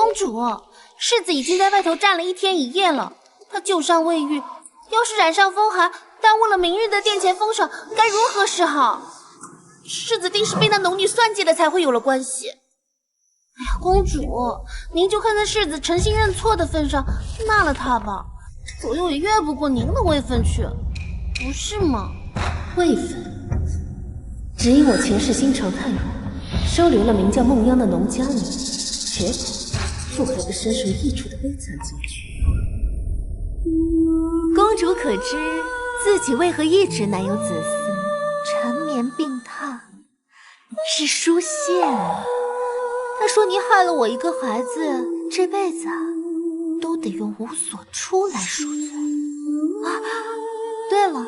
公主，世子已经在外头站了1天1夜了，他旧伤未愈，要是染上风寒，耽误了明日的殿前封赏，该如何是好？世子定是被那农女算计了，才会有了关系。哎呀，公主，您就看在世子诚心认错的份上，纳了他吧，左右也越不过您的位分去，不是吗？位分，只因我前世心肠太弱，收留了名叫孟央的农家女，结果落了个身受异处的悲惨结局。公主可知自己为何一直难有子嗣，缠绵病榻，是疏线啊。他说你害了我一个孩子，这辈子都得用无所出来赎罪啊。对了，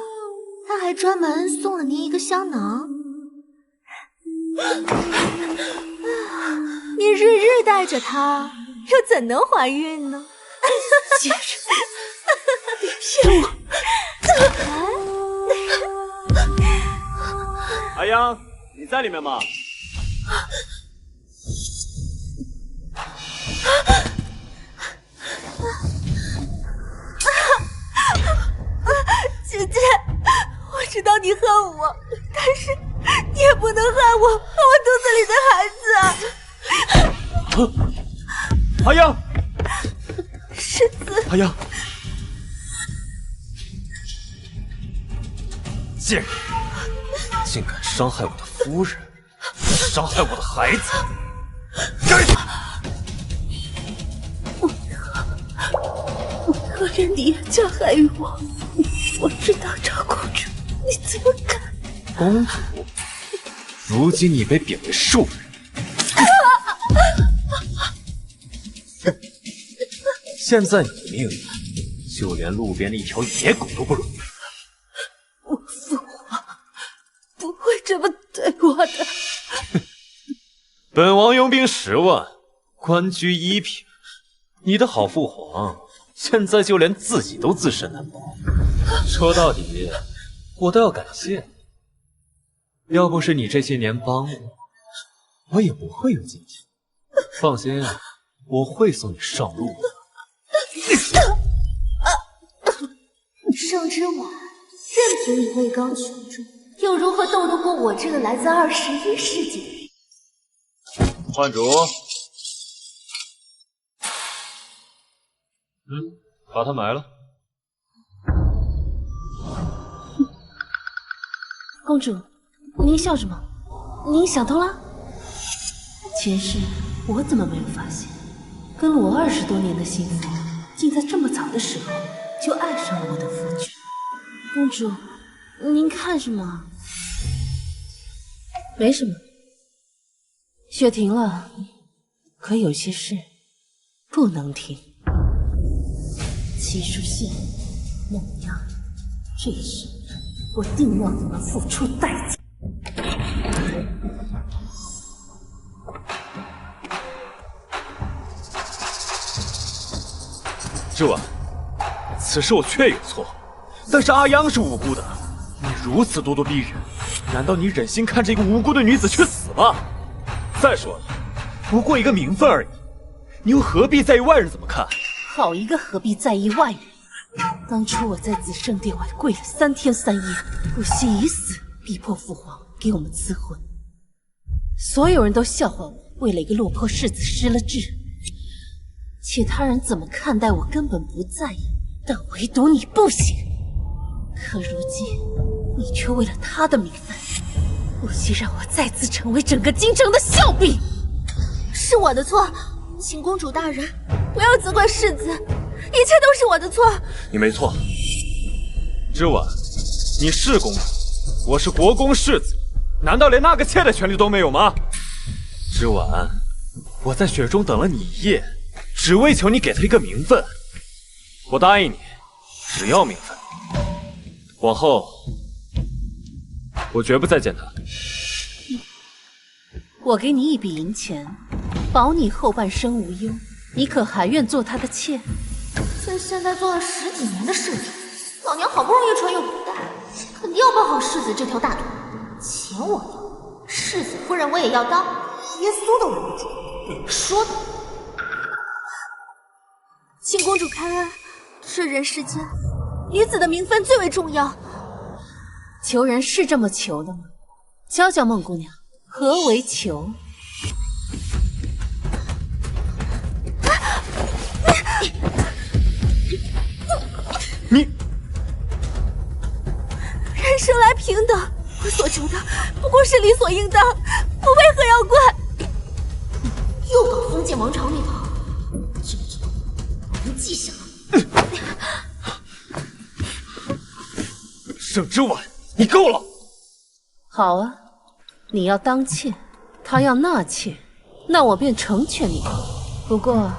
他还专门送了您一个香囊，你日日带着它，又怎能怀孕呢？贱人，你骗我！阿央，你在里面吗？姐姐，我知道你恨我，但是你也不能害我肚子里的孩子啊！阿央，世子，阿央，贱人，竟敢伤害我的夫人，伤害我的孩子！该死！为何连你也加害于我？我知道赵公主，你怎么敢？公主，如今你被贬为庶人，现在你的命运，就连路边的一条野狗都不如。我父皇不会这么对我的。本王佣兵10万，官居1品，你的好父皇现在就连自己都自身难保。说到底，我都要感谢你。要不是你这些年帮我，我也不会有今天。放心，我会送你上路的。盛之婉，任凭你位高权重，又如何斗得过我这个来自21世纪的人？换主，把他埋了。公主，您笑什么？您想通了？前世我怎么没有发现，跟了我20多年的心腹，竟在这么早的时候就爱上了我的夫君。公主，您看什么？没什么。雪停了，可有些事不能停。齐书信、孟央，这一世我定让你们付出代价。之婉，此事我确有错，但是阿央是无辜的。你如此咄咄逼人，难道你忍心看着一个无辜的女子去死吗？再说了，不过一个名分而已，你又何必在意外人怎么看？好一个何必在意外人！当初我在紫圣殿外跪了3天3夜，不惜以死逼迫父皇给我们赐婚。所有人都笑话我为了一个落魄世子失了志，其他人怎么看待我根本不在意，但唯独你不行。可如今你却为了他的名分，不惜让我再次成为整个京城的笑柄。是我的错，请公主大人不要责怪世子，一切都是我的错。你没错，之婉，你是公主，我是国公世子，难道连纳个妾的权利都没有吗？之婉，我在雪中等了你1夜，只为求你给他一个名分。我答应你，只要名分，往后我绝不再见他。我给你一笔银钱，保你后半生无忧，你可还愿做他的妾？在现代做了10几年的事情，老娘好不容易穿越古代，肯定要抱好世子这条大腿。钱我要，世子夫人我也要当，耶稣都拦不住。说的。请公主开恩，这人世间，女子的名分最为重要。求人是这么求的吗？教教孟姑娘，何为求？你人生来平等，我所求的不过是理所应当，我为何要跪？又到封建王朝里跑，这个我能记下来。盛之婉，你够了！好啊，你要当妾，他要纳妾，那我便成全你。不过，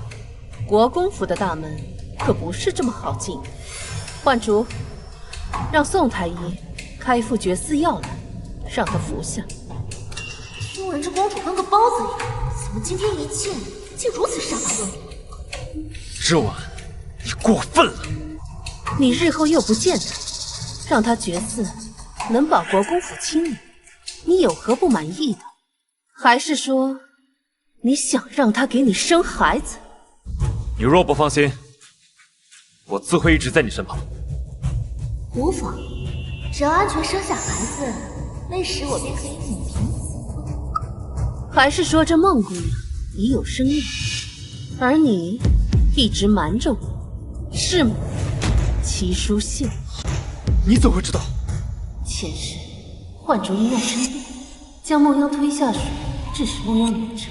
国公府的大门可不是这么好进的。幻竹，让宋太医开副绝丝药来，让他服下。听闻这公主跟个包子一样，怎么今天一见竟如此杀伐论理？之婉，你过分了！你日后又不见他，让他绝嗣，能保国公府清明，你有何不满意的？还是说，你想让他给你生孩子？你若不放心，我自会一直在你身旁。无妨，只要安全生下孩子，那时我便可以隐平。还是说这孟姑娘已有身孕，而你一直瞒着我，是吗？齐书宪，你怎会知道？前世幻竹因要生病，将梦妖推下水，致使梦妖有症，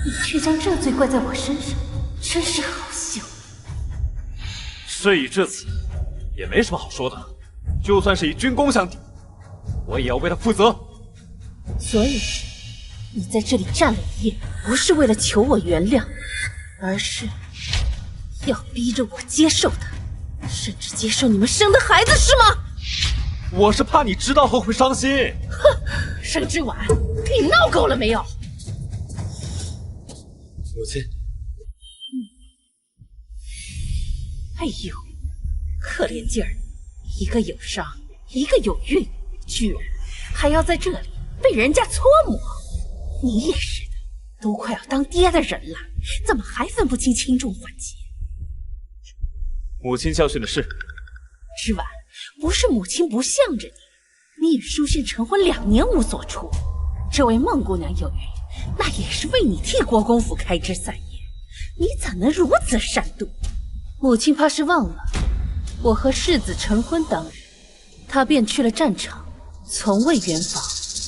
你却将这罪怪在我身上，真是好笑。事已至此，也没什么好说的。就算是以军功相抵，我也要为他负责。所以，你在这里站了一夜，不是为了求我原谅，而是要逼着我接受他，甚至接受你们生的孩子，是吗？我是怕你知道后会伤心。哼，盛之婉，你闹够了没有？母亲。哎呦，可怜劲儿，一个有伤，一个有孕，居然还要在这里被人家搓磨。你也是的，都快要当爹的人了，怎么还分不清轻重缓急？母亲教训的是，之婉，不是母亲不向着你，你与书宪成婚2年无所出，这位孟姑娘有孕，那也是为你替国公府开枝散叶，你怎能如此善妒？母亲怕是忘了，我和世子成婚当日，她便去了战场，从未圆房，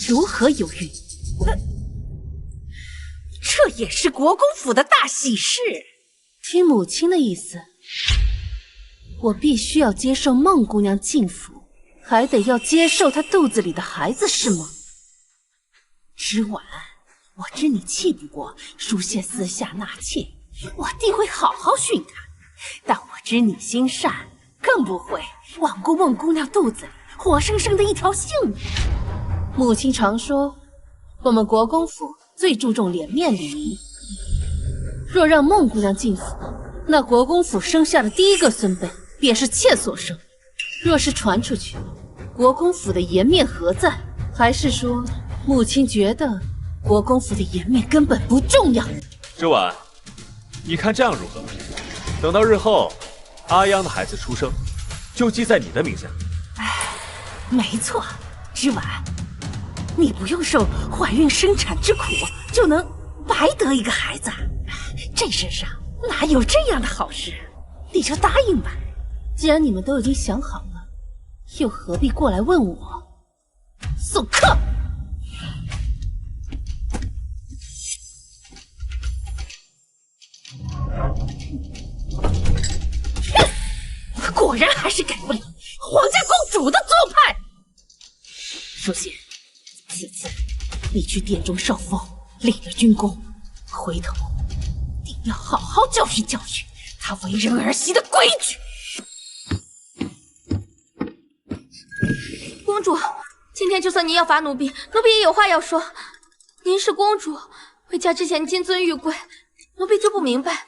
如何有孕？这也是国公府的大喜事。听母亲的意思，我必须要接受孟姑娘进府，还得要接受她肚子里的孩子，是吗？之婉，我知你气不过书宪私下纳妾，我定会好好训他。但我知你心善，更不会罔顾孟姑娘肚子里活生生的一条性命。母亲常说，我们国公府最注重脸面礼仪。若让孟姑娘进府，那国公府生下的第一个孙辈便是妾所生。若是传出去，国公府的颜面何在？还是说，母亲觉得国公府的颜面根本不重要？之婉，你看这样如何？等到日后阿央的孩子出生，就记在你的名下。没错，之婉，你不用受怀孕生产之苦，就能白得一个孩子。这世上哪有这样的好事？你就答应吧。既然你们都已经想好了，又何必过来问我？送客！果然还是改不了皇家公主的做派。书宪，此次你去殿中受封，领了军功，回头定要好好教训教训他为人儿媳的规矩。公主，今天就算您要罚奴婢，奴婢也有话要说。您是公主，回家之前金尊玉贵，奴婢就不明白，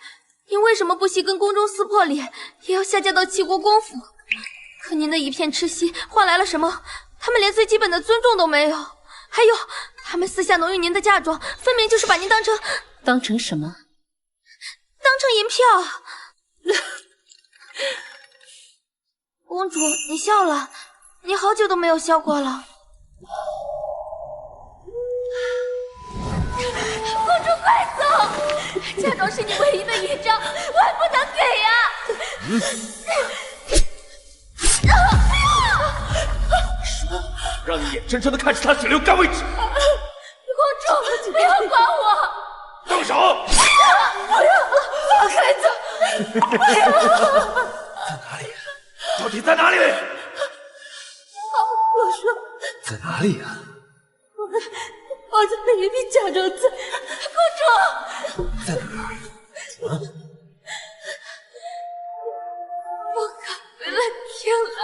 您为什么不惜跟宫中撕破脸，也要下嫁到齐国公府？可您的一片痴心换来了什么？他们连最基本的尊重都没有。还有，他们私下挪用您的嫁妆，分明就是把您当成什么？当成银票。公主，你笑了，你好久都没有笑过了。公主，快走！嫁妆是你唯一的遗诏，我还不能给呀！让你眼睁睁的看着他血流干为止。公主，不要管我！动手！不要，放开他！在哪里？到底在哪里？我说，在哪里呀？我在那一笔嫁妆在，公主在哪儿？我赶回了天蓝。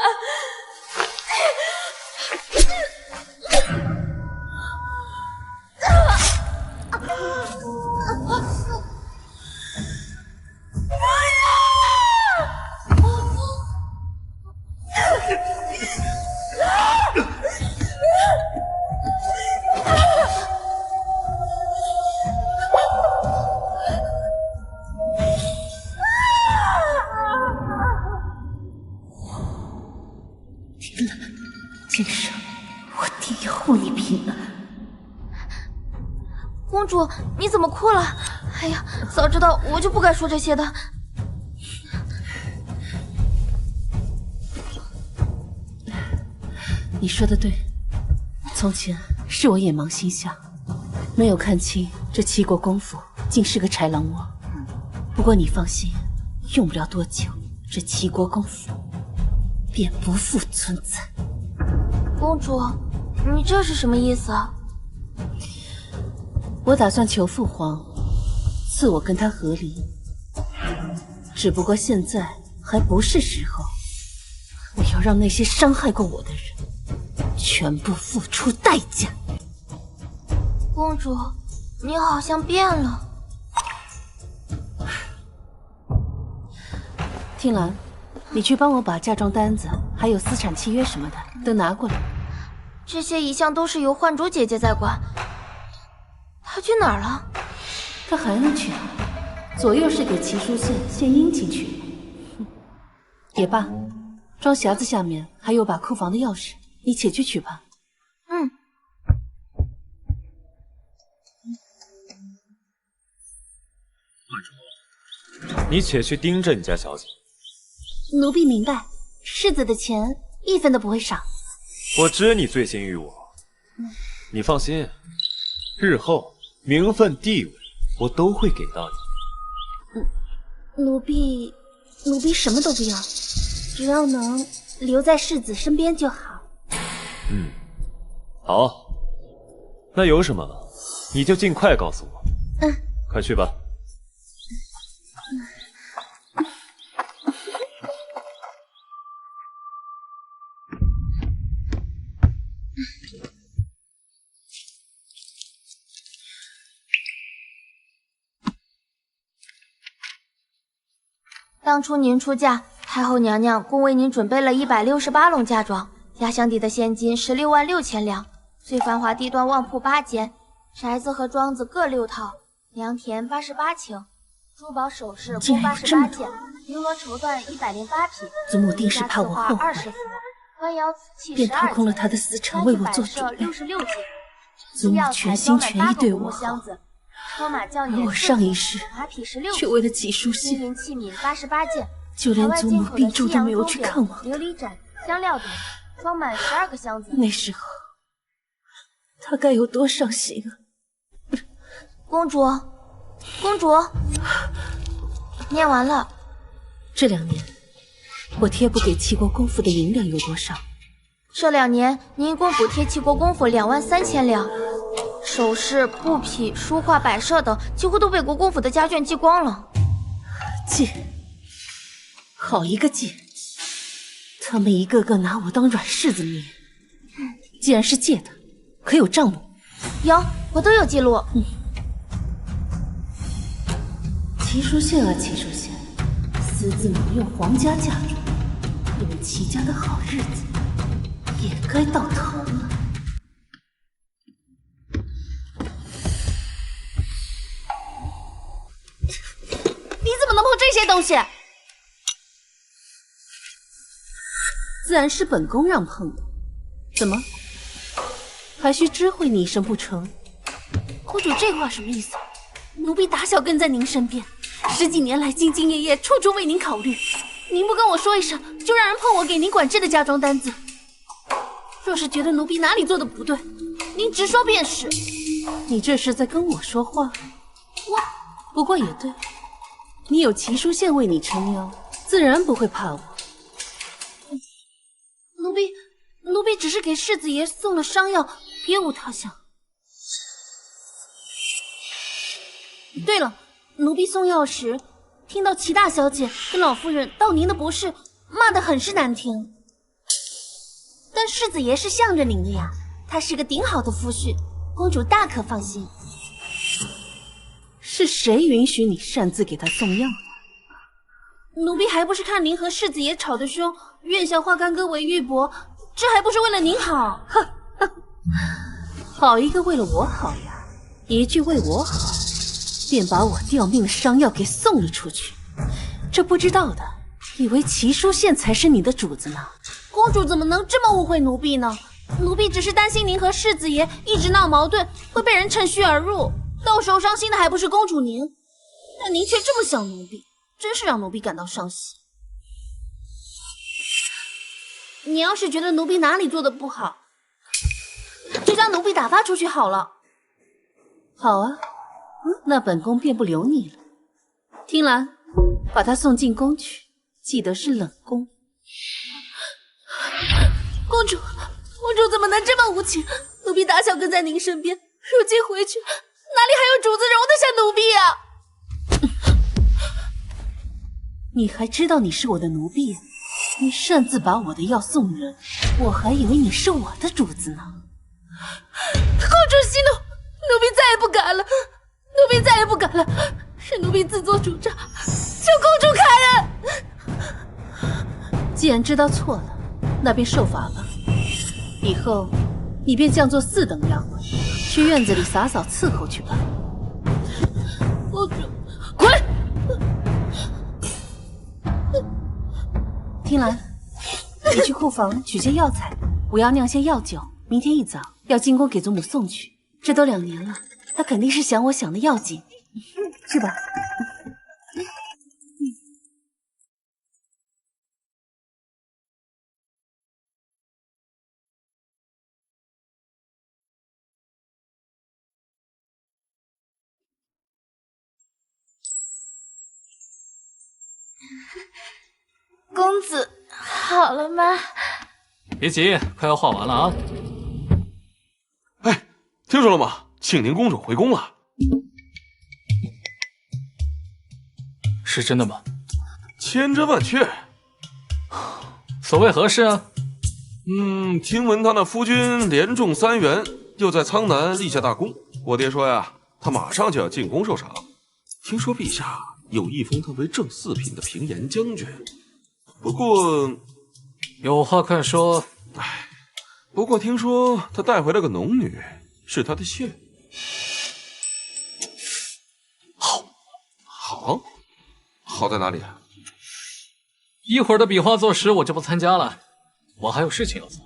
天蓝，今生我定要护你平安。公主，你怎么哭了？哎呀，早知道我就不该说这些的。你说的对，从前是我眼盲心瞎，没有看清这齐国公府竟是个豺狼窝。不过你放心，用不了多久，这齐国公府便不复存在。公主，你这是什么意思啊？我打算求父皇赐我跟他和离，只不过现在还不是时候。我要让那些伤害过我的人全部付出代价。公主，你好像变了。听兰，你去帮我把嫁妆单子还有私产契约什么的都拿过来。这些一向都是由幻竹姐姐在管，她去哪儿了？她还能去？左右是给齐书献殷勤去的。也罢，装匣子下面还有把库房的钥匙，你且去取吧。嗯。你且去盯着你家小姐。奴婢明白，世子的钱一分都不会少。我知你醉心于我，你放心，日后名分地位我都会给到你。奴婢什么都不要，只要能留在世子身边就好。好，那有什么你就尽快告诉我。快去吧。当初您出嫁，太后娘娘共为您准备了168笼嫁妆，压箱底的现金16万6千两，最繁华地段旺铺8间，宅子和庄子各6套，良田88顷，珠宝首饰共88件，绫罗绸缎108匹。祖母定是怕我后悔20幅，官窑瓷器便12掏空了他的私产为我做准备。 66件，祖母全心全意对我好，而我上一世却为了齐书金县，银器皿88件，就连祖母病重都没有去看望琉璃盏、香料等，装满12个箱子。那时候他该有多伤心啊！公主，公主，念完了。这2年，我贴补给齐国公府的银两有多少？这2年，您一共补贴齐国公府2万3千两，首饰、布匹、书画、摆设等，几乎都被国公府的家眷寄光了。借，好一个借！他们一个个拿我当软柿子捏。既然是借的，可有账目？有，我都有记录。齐书县啊，齐书县，私自挪用皇家嫁妆，你们齐家的好日子也该到头了。你怎么能碰这些东西？自然是本宫让碰的。怎么，还需知会你一声不成？公主这话什么意思？奴婢打小跟在您身边，10几年来兢兢业业，处处为您考虑。您不跟我说一声，就让人碰我给您管制的嫁妆单子。若是觉得奴婢哪里做的不对，您直说便是。你这是在跟我说话？不过也对，你有齐书宪为你撑腰，自然不会怕我。奴婢只是给世子爷送了伤药，别无他想。对了，奴婢送药时听到齐大小姐跟老夫人道您的不是，骂得很是难听。但世子爷是向着您的呀，他是个顶好的夫婿，公主大可放心。是谁允许你擅自给他送药的？奴婢还不是看您和世子爷吵得凶，愿向花干哥为玉帛，这还不是为了您好？好一个为了我好呀！一句为我好，便把我吊命的伤药给送了出去。这不知道的，以为齐书宪才是你的主子呢。公主怎么能这么误会奴婢呢？奴婢只是担心您和世子爷一直闹矛盾，会被人趁虚而入，到时候伤心的还不是公主您？但您却这么想奴婢，真是让奴婢感到伤心。你要是觉得奴婢哪里做的不好，就将奴婢打发出去好了。好啊，那本宫便不留你了。听兰，把他送进宫去，记得是冷宫。公主怎么能这么无情？奴婢打小跟在您身边，如今回去，哪里还有主子容得下奴婢啊？你还知道你是我的奴婢？你擅自把我的药送人，我还以为你是我的主子呢。公主息怒，奴婢再也不敢了，奴婢再也不敢了，是奴婢自作主张，求公主开恩。既然知道错了，那便受罚吧。以后你便降作4等丫鬟，去院子里洒扫伺候去吧。公主，滚！听兰，你去库房取些药材，我要酿些药酒，明天一早要进宫给祖母送去。这都2年了，她肯定是想我想的要紧。去吧。公子好了吗？别急，快要画完了啊！哎，听说了吗？庆宁公主回宫了。是真的吗？千真万确。所谓何事啊？听闻他那夫君连中3元，又在苍南立下大功。我爹说呀，他马上就要进宫受赏。听说陛下有意封他为正4品的平颜将军。不过，有话快说。不过听说他带回了个农女，是他的妾。好在哪里啊？一会儿的比划作诗我就不参加了，我还有事情要做。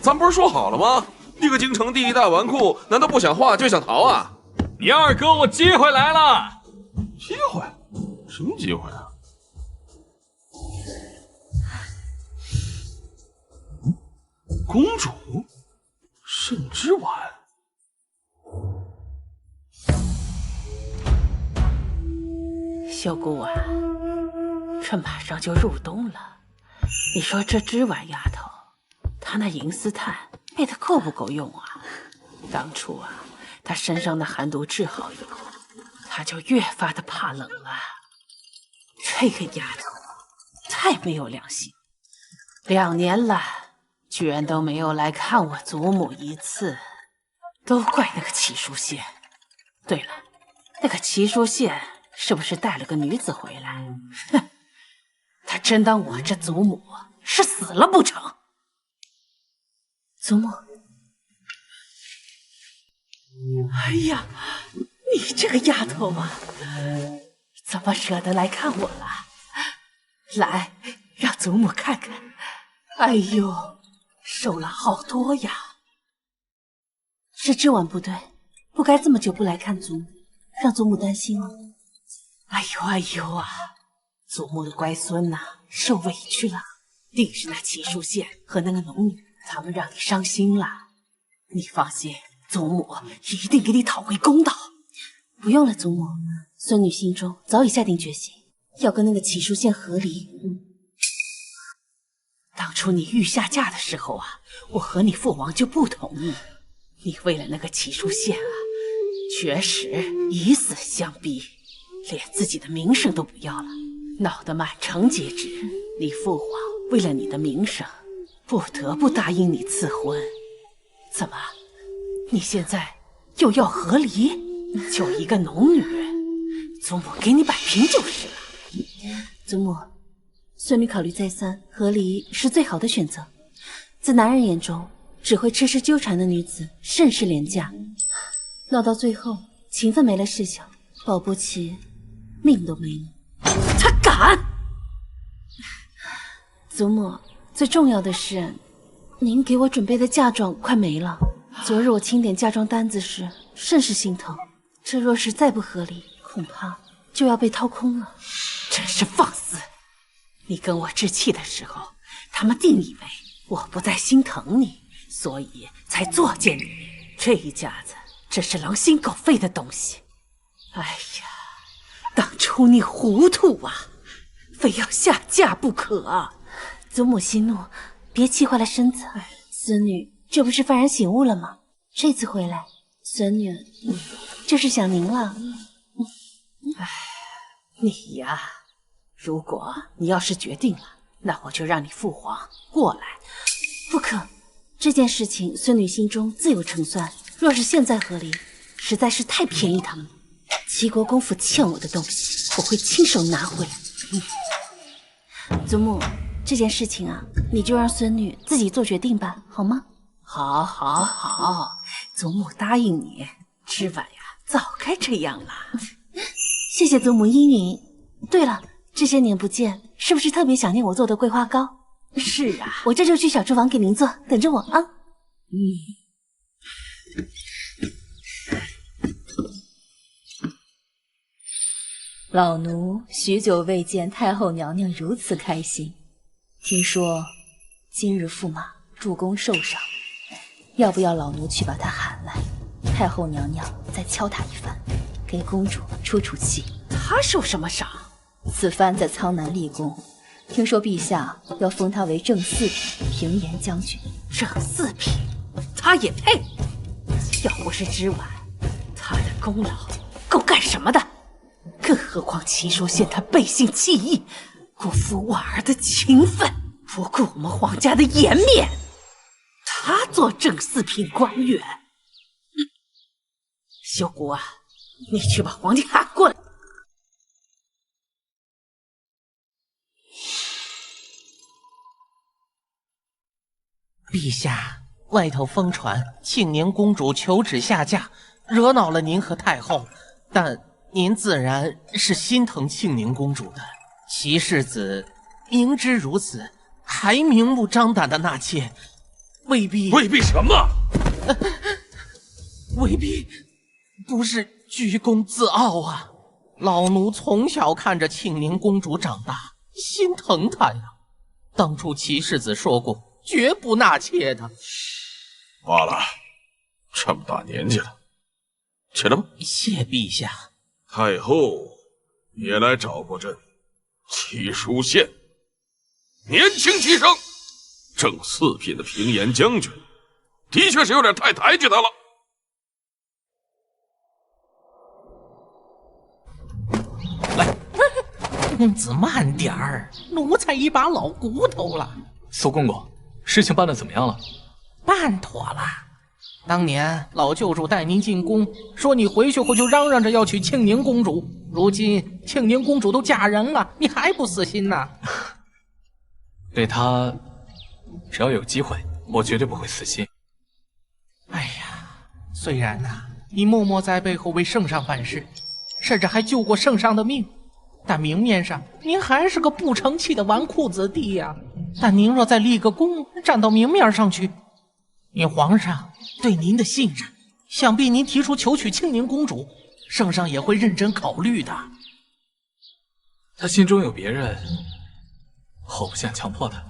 咱不是说好了吗？一个京城第1大纨绔，难道不想画就想逃啊？你二哥，我机会来了！机会？什么机会啊？公主，盛之婉。小姑啊，这马上就入冬了，你说这织婉丫头，她那银丝炭配的够不够用啊？当初啊，她身上的寒毒治好以后，她就越发的怕冷了。这个丫头太没有良心，2年了，居然都没有来看我祖母一次，都怪那个齐书宪。对了，那个齐书宪是不是带了个女子回来？哼，他真当我这祖母是死了不成？祖母，哎呀，你这个丫头啊，怎么舍得来看我了？来，让祖母看看哎呦，受了好多呀！是之婉不对，不该这么久不来看祖母，让祖母担心了。哎呦哎呦啊！祖母的乖孙呐，受委屈了，定是那齐淑宪和那个农女，他们让你伤心了。你放心，祖母一定给你讨回公道。不用了，祖母，孙女心中早已下定决心，要跟那个齐淑宪和离。当初你欲下嫁的时候啊，我和你父王就不同意。你为了那个齐淑宪啊，确实以死相逼，连自己的名声都不要了，闹得满城皆知。你父皇为了你的名声，不得不答应你赐婚。怎么，你现在又要和离？就一个农女，祖母给你摆平就是了。祖母，孙女考虑再三，和离是最好的选择。在男人眼中，只会痴痴纠缠的女子甚是廉价，闹到最后情分没了事小，保不齐命都没了。他敢！祖母，最重要的是，您给我准备的嫁妆快没了。昨日我清点嫁妆单子时，甚是心疼。这若是再不合理，恐怕就要被掏空了。真是放肆！你跟我置气的时候，他们定以为我不再心疼你，所以才作践你。这一家子真是狼心狗肺的东西。哎呀，当初你糊涂啊，非要下嫁不可。祖母息怒，别气坏了身子。孙女这不是幡然醒悟了吗？这次回来，孙女就是想您了。哎，你呀，如果你要是决定了，那我就让你父皇过来。不可，这件事情孙女心中自有成算。若是现在和离，实在是太便宜他们了。齐国公府欠我的东西，我会亲手拿回来。祖母，这件事情啊，你就让孙女自己做决定吧，好吗？好，好，好，祖母答应你。之婉呀，早该这样了。谢谢祖母应允。对了，这些年不见，是不是特别想念我做的桂花糕？是啊，我这就去小厨房给您做，等着我啊。老奴许久未见太后娘娘如此开心，听说今日驸马助攻受伤，要不要老奴去把她喊来？太后娘娘再敲她一番，给公主出出气。她受什么伤？此番在苍南立功，听说陛下要封她为正四品平颜将军。正四品，她也配？要不是之婉，她的功劳够干什么的？更何况齐淑宪他背信弃义，辜负婉儿的情分，不顾我们皇家的颜面。他做正四品官员，修姑啊，你去把皇帝喊过来。陛下，外头疯传庆宁公主求旨下嫁，惹恼了您和太后，但您自然是心疼庆宁公主的。齐世子明知如此，还明目张胆的纳妾，未必什么？未必不是居功自傲啊！老奴从小看着庆宁公主长大，心疼她呀。当初齐世子说过，绝不纳妾的。罢了，这么大年纪了，起来吧。谢陛下。太后也来找过朕，齐淑宪年轻气盛，正四品的平颜将军，的确是有点太抬举他了。来，公子慢点儿，奴才一把老骨头了。苏公公，事情办得怎么样了？办妥了。当年老救主带您进宫，说你回去后就嚷嚷着要娶庆宁公主，如今庆宁公主都嫁人了，你还不死心呢？对她，只要有机会，我绝对不会死心。哎呀，虽然你默默在背后为圣上办事，甚至还救过圣上的命，但明面上您还是个不成器的纨绔子弟呀。但您若再立个功，站到明面上去，以皇上对您的信任，想必您提出求娶庆宁公主，圣上也会认真考虑的。他心中有别人，我不想强迫他。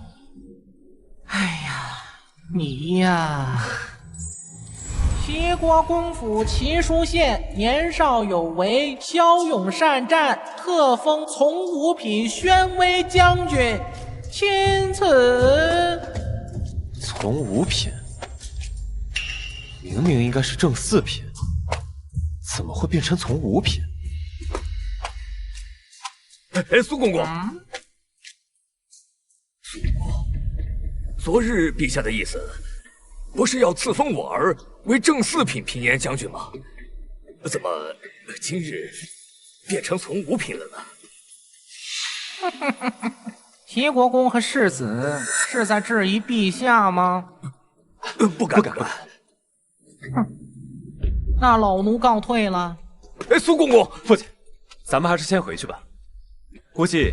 哎呀，你呀！齐国公府齐书县年少有为，骁勇善战，特封从五品宣威将军，钦此。从五品，明明应该是正四品，怎么会变成从五品？哎，苏公公，昨日陛下的意思，不是要赐封我儿为正四品平延将军吗？怎么今日变成从五品了呢？齐国公和世子是在质疑陛下吗？不敢。哼，那老奴告退了。哎，苏公公，父亲，咱们还是先回去吧。估计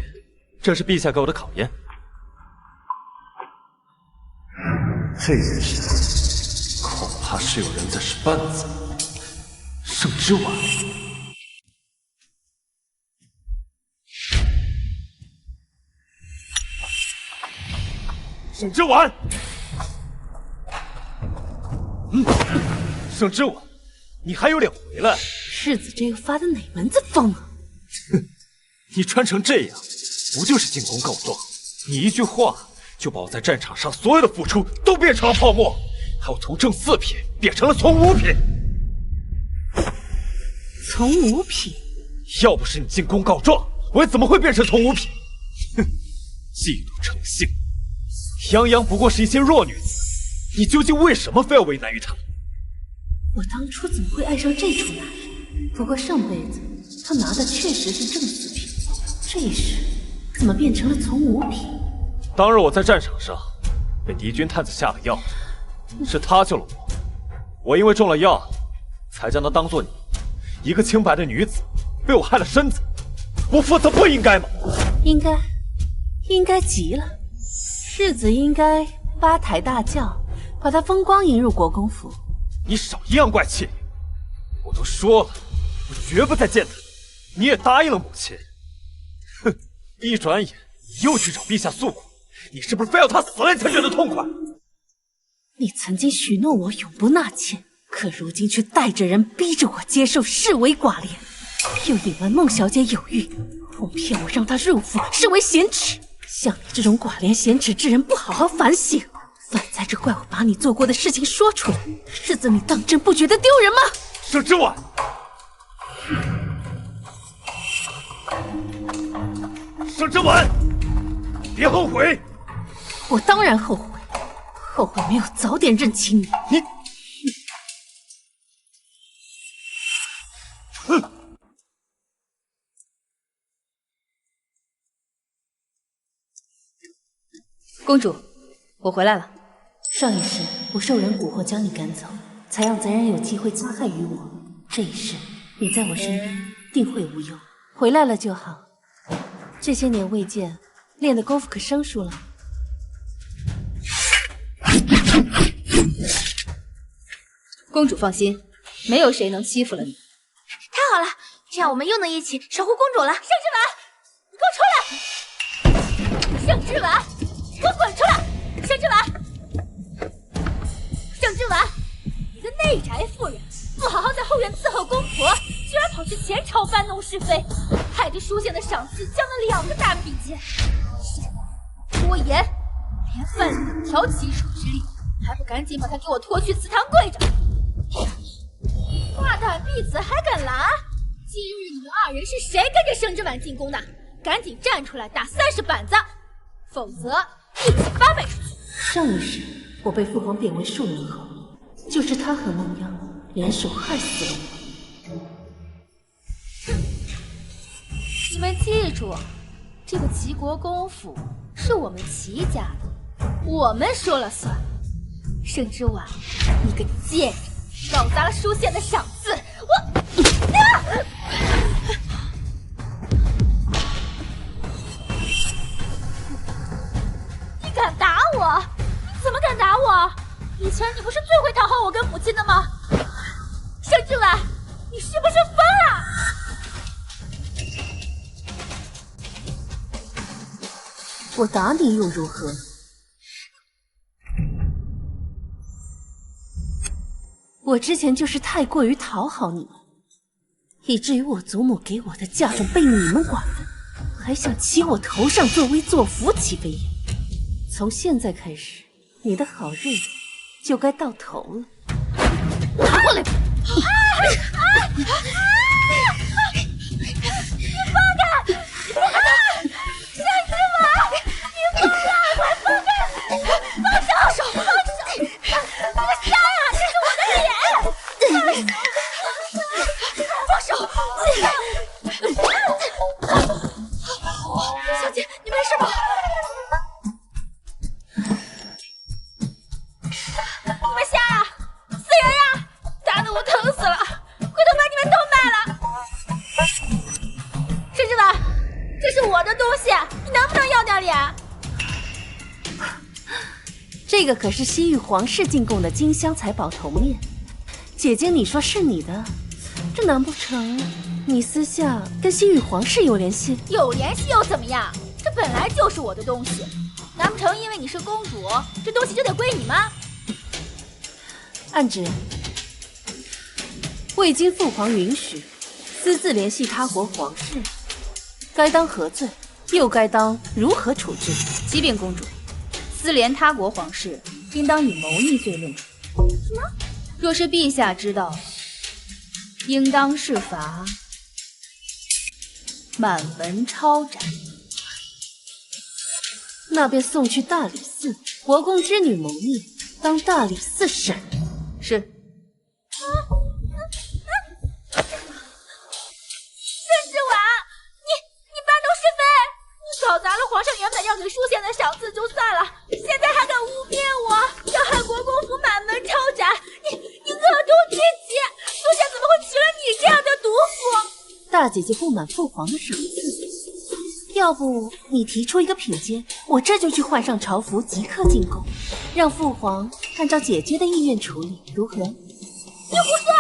这是陛下给我的考验。这次恐怕是有人在使绊子。圣之丸，圣之丸，圣之丸，你还有脸回来？世子这个发的哪门子疯啊！哼，你穿成这样，不就是进宫告状？你一句话就把我在战场上所有的付出都变成了泡沫，还有从正四品变成了从五品。从五品？要不是你进宫告状，我又怎么会变成从五品？哼，嫉妒成性。泱泱不过是一些弱女子，你究竟为什么非要为难于她？我当初怎么会爱上这种男人？不过上辈子他拿的确实是正四品，这一世怎么变成了从五品？当日我在战场上被敌军探子下了药，是他救了我。我因为中了药，才将她当做你一个清白的女子，被我害了身子，不负责不应该吗？应该极了。世子应该八抬大轿，把她风光迎入国公府。你少阴阳怪气！我都说了，我绝不再见他。你也答应了母亲。哼，一转眼你又去找陛下诉苦，你是不是非要他死了你才觉得痛快？你曾经许诺我永不纳妾，可如今却带着人逼着我接受视为寡廉，又隐瞒孟小姐有孕，哄骗我让她入府，视为贤耻。像你这种寡廉鲜耻之人，不好好反省，反在这怪我把你做过的事情说出来，世子你当真不觉得丢人吗？圣之丸，圣之丸，别后悔！我当然后悔，后悔没有早点认清你。你，哼！公主，我回来了。上一世我受人蛊惑将你赶走，才让贼人有机会加害于我。这一世你在我身边，定会无忧。回来了就好。这些年未见，练的功夫可生疏了。公主放心，没有谁能欺负了你。太好了，这样我们又能一起守护公主了。盛之婉，你给我出来！盛之婉，给我滚出来！盛之婉，盛之婉，你个内宅妇人，不好好在后院伺候公婆，居然跑去前朝搬弄是非，害得书县的赏赐降了2个大比肩。拖延，连饭里的调棋手之力，还不赶紧把他给我拖去祠堂跪着！大胆婢子还敢拦？今日你们2人是谁跟着盛之婉进宫的？赶紧站出来打30板子，否则一起发配出去！上一世我被父皇贬为庶人后，就是他和孟央联手害死了我。你们记住，这个齐国公府是我们齐家的，我们说了算。盛之婉，你个贱人，搞砸了书县的赏赐，你敢前你不是最会讨好我跟母亲的吗？盛之婉，你是不是疯了？我打你又如何？我之前就是太过于讨好你们，以至于我祖母给我的嫁妆被你们瓜分，还想骑我头上作威作福起飞也。从现在开始，你的好日子就该到头了。拿过来！你放开！你放开他！盛之婉，你放开！快放开！放手！放手！你个瞎呀！这是我的脸！放手！小姐，你没事吧？你们瞎呀？死人呀！打得我疼死了！回头把你们都卖了！盛之婉，这是我的东西，你能不能要点脸？这个可是西域皇室进贡的金香财宝头面，姐姐你说是你的，这难不成你私下跟西域皇室有联系？有联系又怎么样？这本来就是我的东西，难不成因为你是公主，这东西就得归你吗？暗指，未经父皇允许，私自联系他国皇室，该当何罪？又该当如何处置？启禀公主，私联他国皇室，应当以谋逆罪论处。什么？若是陛下知道，应当是罚满门抄斩。那便送去大理寺，国公之女谋逆，当大理寺审。是。盛之婉，你搬弄是非，你搞砸了皇上原本要给淑贤的赏赐就算了，现在还敢污蔑我，要害国公府满门抄斩，你恶毒至极！淑贤怎么会娶了你这样的毒妇？大姐姐不满父皇的赏赐，要不你提出一个品阶，我这就去换上朝服，即刻进宫，让父皇按照姐姐的意愿处理，如何？你胡说！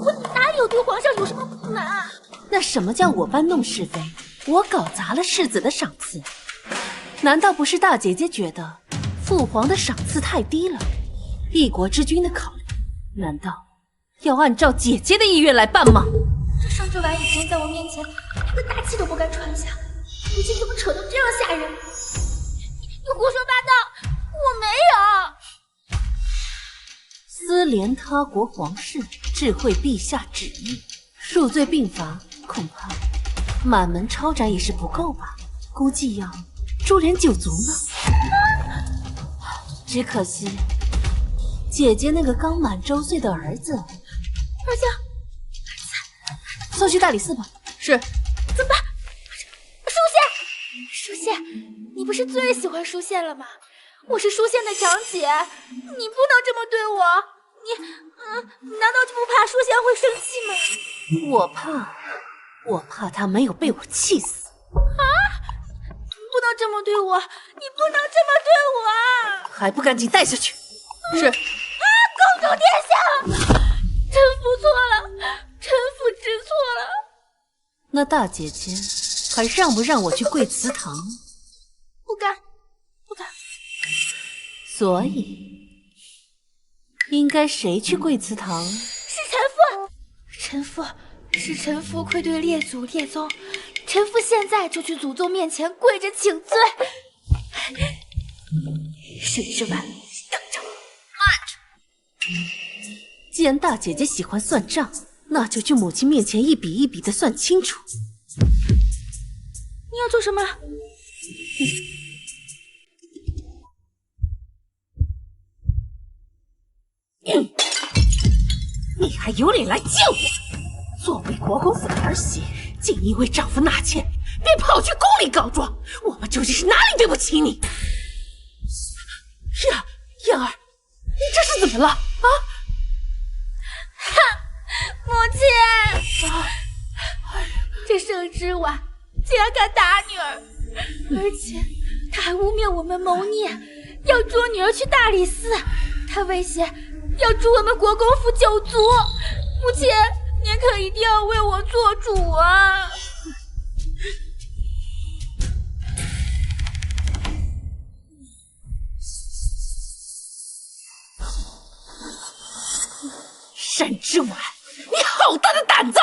我哪里有对皇上有什么不满啊？那什么叫我搬弄是非？我搞砸了世子的赏赐，难道不是大姐姐觉得父皇的赏赐太低了？一国之君的考虑，难道要按照姐姐的意愿来办吗？这盛之婉以前在我面前连个大气都不敢喘下，如今怎么扯得这样吓人？你胡说八道！我没有。私联他国皇室，智慧陛下旨意，数罪并罚，恐怕满门抄斩也是不够吧？估计要株连9族呢。只可惜，姐姐那个刚满周岁的儿子，送去大理寺吧。是。怎么办？淑贤，你不是最喜欢淑贤了吗？我是淑贤的长姐，你不能这么对我。你难道就不怕淑贤会生气吗？我怕他没有被我气死。啊！你不能这么对我，你不能这么对我！还不赶紧带下去！是。公主殿下，臣服错了，臣服知错了。那大姐姐还让不让我去跪祠堂？不敢。所以应该谁去跪祠堂？是臣妇，是臣妇愧对列祖列宗，臣妇现在就去祖宗面前跪着请罪。盛之婉，等着！慢着！既然大姐姐喜欢算账，那就去母亲面前一笔一笔的算清楚。你要做什么？你还有脸来救我？作为国公府的儿媳，竟因为丈夫纳妾，便跑去宫里告状，我们究竟是哪里对不起你？燕儿，你这是怎么了？啊！母亲，这盛之婉竟然敢打女儿，而且他还污蔑我们谋逆，要捉女儿去大理寺，他威胁要诛我们国公府9族。母亲，您可一定要为我做主啊！单之婉，你好大的胆子！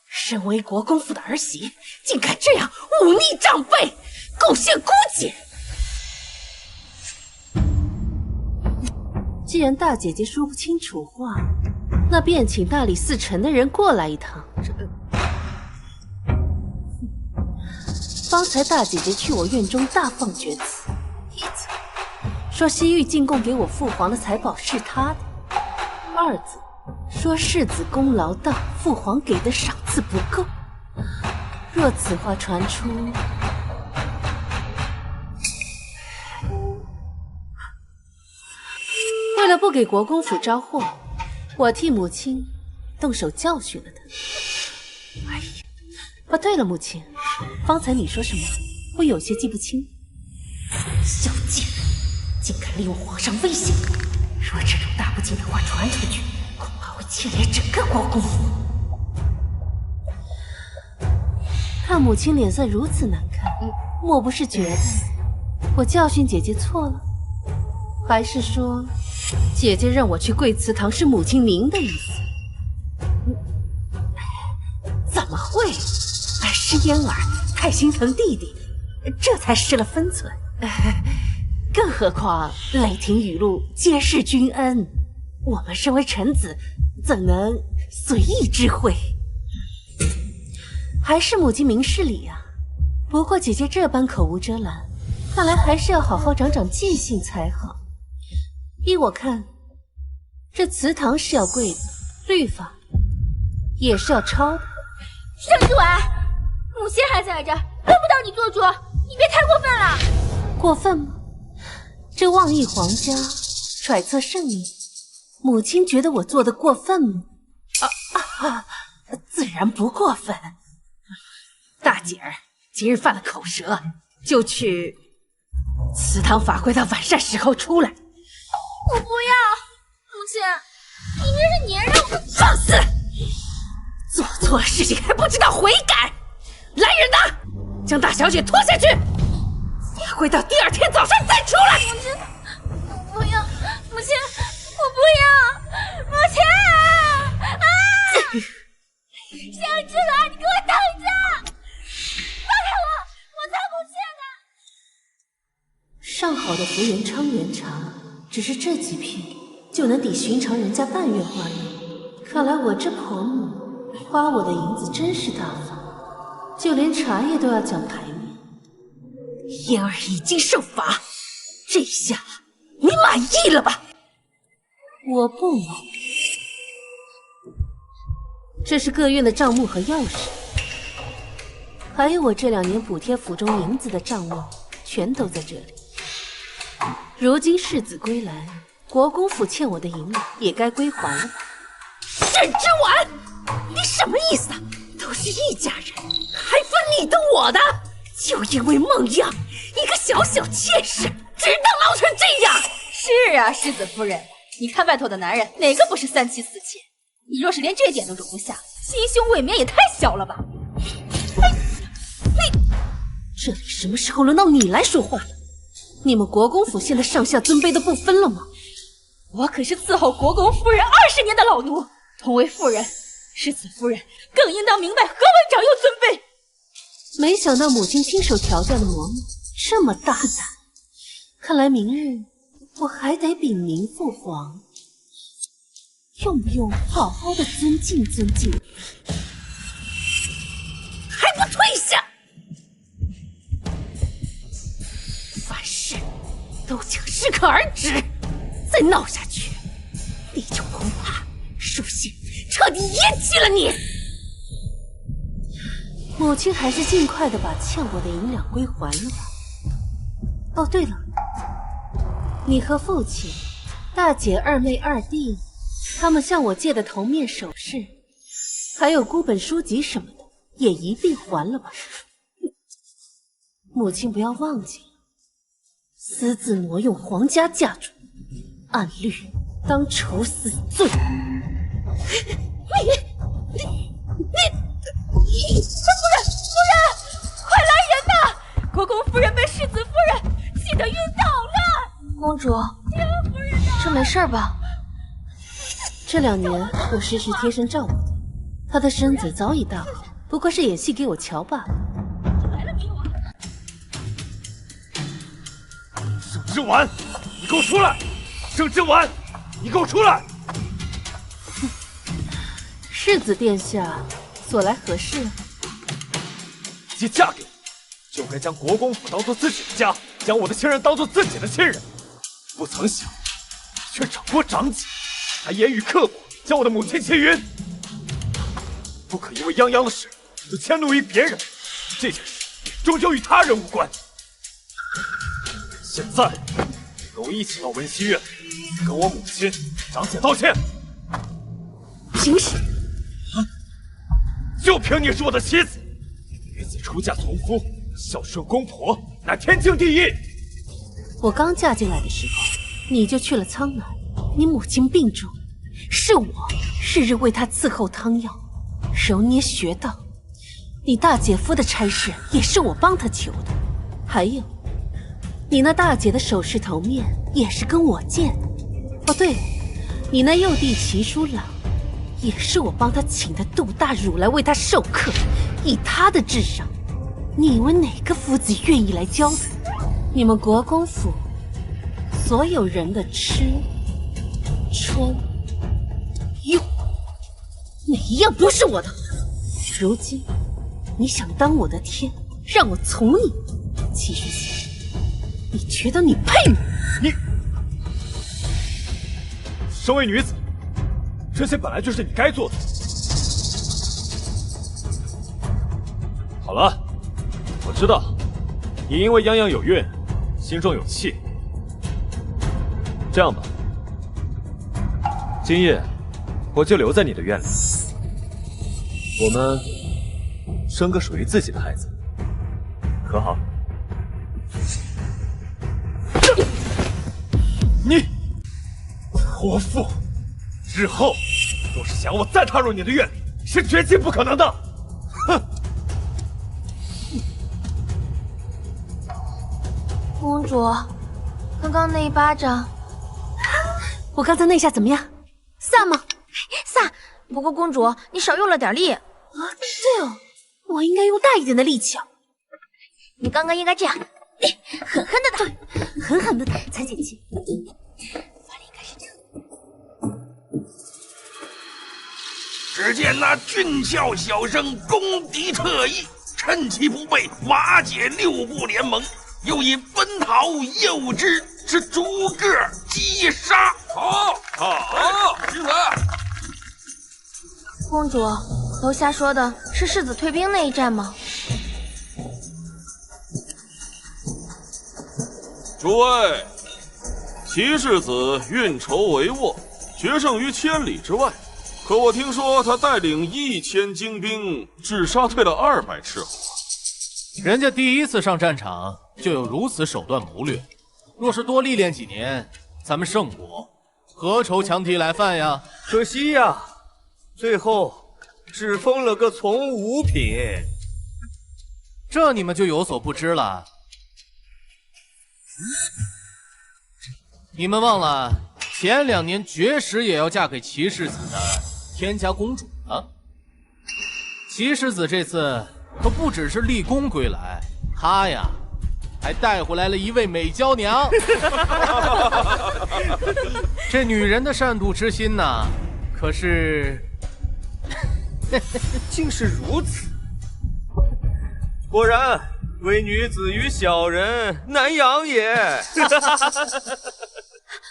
身为国公府的儿媳，竟敢这样忤逆长辈，构陷姑姐！既然大姐姐说不清楚话，那便请大理寺城的人过来一趟。方才大姐姐去我院中大放厥词，一则说西域进贡给我父皇的财宝是他的，二则说世子功劳大，父皇给的赏赐不够。若此话传出，为了不给国公府招祸，我替母亲动手教训了他。哎呀，哦对了，母亲，方才你说什么？我有些记不清。小贱人，竟敢利用皇上威胁！若这种大不敬的话传出去，恐怕会牵连整个国公府。看母亲脸色如此难看，莫不是觉得我教训姐姐错了？还是说姐姐让我去贵祠堂是母亲您的意思？怎么会？儿是嫣儿太心疼弟弟，这才失了分寸。更何况雷霆雨露皆是君恩，我们身为臣子，怎能随意知会？还是母亲明事理啊。不过姐姐这般口无遮拦，看来还是要好好长长记性才好。依我看，这祠堂是要跪的，律法也是要抄的。盛之婉，母亲还在这儿，轮不到你做主，你别太过分了。过分吗？这妄议皇家，揣测圣明，母亲觉得我做的过分吗？自然不过分。大姐儿今日犯了口舌，就去祠堂法会到晚膳时候出来。我不要，母亲，明明是你让我放肆！做错了事情还不知道悔改！来人呐，将大小姐拖下去，法会到第2天早上再出来。母亲，我不要，母亲，我不要，母亲啊！盛之婉，你给我等着！放开我，我才不去呢！上好的福元昌元茶，只是这几片就能抵寻常人家半月花用。看来我这婆母花我的银子真是大方，就连茶叶都要讲排面。嫣儿已经受罚，这下你满意了吧？我不满。这是各院的账目和钥匙，还有我这2年补贴府中银子的账目，全都在这里。如今世子归来，国公府欠我的银两也该归还了吧？沈之婉，你什么意思啊？都是一家人，还分你的我的？就因为孟样一个小小妾室，只当劳成这样？是啊，世子夫人，你看外头的男人哪个不是3妻4妾？你若是连这点都容不下，心胸未免也太小了吧！这里什么时候轮到你来说话了？你们国公府现在上下尊卑都不分了吗？我可是伺候国公夫人20年的老奴，同为妇人，世子夫人更应当明白何为长幼尊卑。没想到母亲亲手调教的嬷嬷这么大胆，看来明日我还得禀明父皇，用不用好好的尊敬尊敬？还不退下！凡事都请适可而止，再闹下去，你就恐怕属性彻底咽气了你。母亲还是尽快的把欠我的银两归还了吧。哦，对了，你和父亲、大姐、二妹、二弟，他们向我借的头面首饰，还有孤本书籍什么的，也一并还了吧。母亲不要忘记了，私自挪用皇家嫁妆，按律当处死罪。快来人呐！国公夫人被世子夫人气得晕倒了。公主，这没事吧？这2年我时时贴身照顾她，她的身子早已大好，不过是演戏给我瞧罢了。盛之婉，你给我出来！盛之婉，你给我出来！世子殿下所来何事？既嫁给我，就该将国公府当做自己的家，将我的亲人当做自己的亲人。不曾想，却长过长己，还言语刻薄，将我的母亲气晕。不可因为泱泱的事就迁怒于别人，这件事终究与他人无关。现在，跟我一起到文熙院，跟我母亲、长姐道歉。凭什么？就凭你是我的妻子，女子出嫁从夫，孝顺公婆，乃天经地义。我刚嫁进来的时候，你就去了苍南，你母亲病重，是我日日为她伺候汤药，揉捏穴道。你大姐夫的差事也是我帮她求的，还有，你那大姐的首饰头面也是跟我借的。哦，对了，你那幼弟齐书郎，也是我帮他请的杜大儒来为他授课。以他的智商，你以为哪个夫子愿意来教他？你们国公府所有人的吃、穿、用，哪一样不是我的？如今你想当我的天，让我从你？齐世贤，你觉得你配吗？你身为女子，这些本来就是你该做的。好了，我知道你因为泱泱有孕，心中有气。这样吧，今夜我就留在你的院里，我们生个属于自己的孩子，可好？你泼妇！日后若是想我再踏入你的院里，是绝对不可能的。哼！公主，刚刚那一巴掌，我刚才那一下怎么样？飒吗？飒。不过公主，你少用了点力。啊，对哦，我应该用大一点的力气啊。你刚刚应该这样，狠狠的打，对，狠狠的打，才解气。只见那俊俏小生攻敌特异，趁其不备，瓦解6部联盟，又引奔逃诱之，是逐个击杀。好，精彩！公主，楼下说的是世子退兵那一战吗？诸位，齐世子运筹帷幄，决胜于千里之外。可我听说他带领1000精兵，只杀退了200赤火。人家第一次上战场就有如此手段谋略，若是多历练几年，咱们圣国何愁强敌来犯呀？可惜呀，最后只封了个从5品。这你们就有所不知了。你们忘了前2年绝食也要嫁给齐世子的天家公主啊！齐世子这次可不只是立功归来，他呀还带回来了一位美娇娘。这女人的善妒之心呐，可是竟是如此。果然，为女子与小人难养也。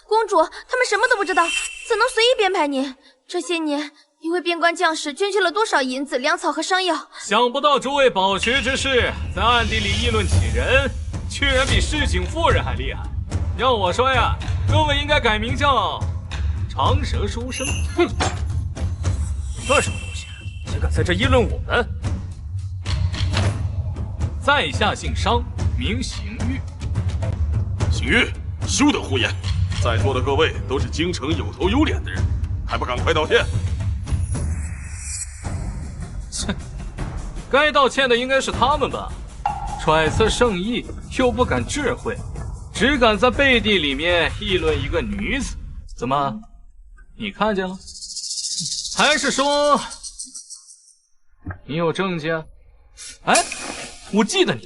公主，他们什么都不知道，怎能随意编排您？这些年，因为边关将士捐去了多少银子、粮草和伤药？想不到诸位饱学之士在暗地里议论起人，居然比市井妇人还厉害。要我说呀，各位应该改名叫长舌书生。哼，算什么东西？竟敢在这议论我们！在下姓商，名行玉。景玉，休得胡言！在座的各位都是京城有头有脸的人，还不赶快道歉？切，该道歉的应该是他们吧？揣测圣意又不敢智慧，只敢在背地里面议论一个女子。怎么，你看见了？还是说你有证件？哎，我记得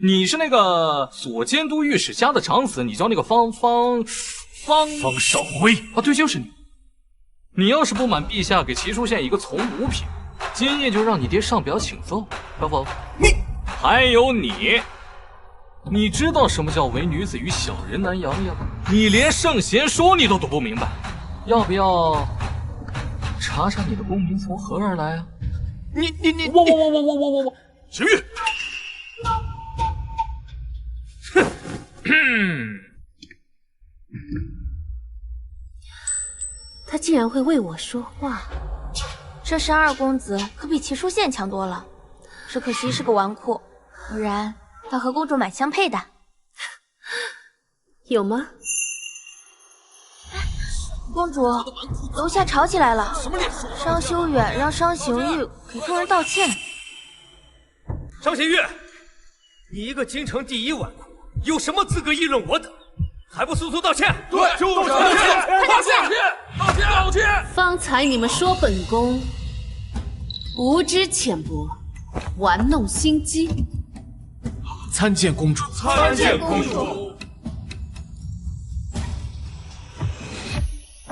你是那个左监督御史家的长子，你叫那个方少辉啊，对，就是你。你要是不满陛下给齐书县一个从五品，今夜就让你爹上表请奏，可否？还有你知道什么叫唯女子与小人难养呀？你连圣贤书你都读不明白，要不要查查你的功名从何而来啊？你，我，景玉，他竟然会为我说话，这12公子可比齐书县强多了，只可惜是个纨绔，不然要和公主买相配的。有吗？公主，楼下吵起来了，商修远让商行玉给众人道歉。商行玉，你一个京城第一纨绔，有什么资格议论我等？还不速速道歉！对，就是道歉！快道歉！方才你们说本宫无知浅薄，玩弄心机。参见公主。参见公主。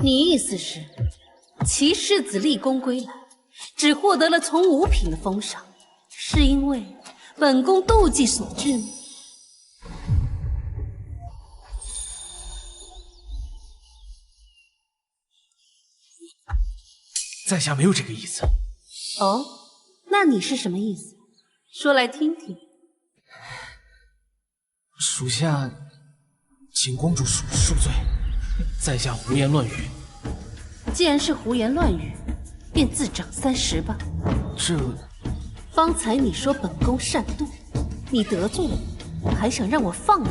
你意思是，齐世子立功归来，只获得了从五品的封赏，是因为本宫妒忌所致吗？在下没有这个意思。哦，那你是什么意思？说来听听。属下请公主恕罪，在下胡言乱语。既然是胡言乱语，便自掌30吧。这……方才你说本宫善妒，你得罪了我，还想让我放了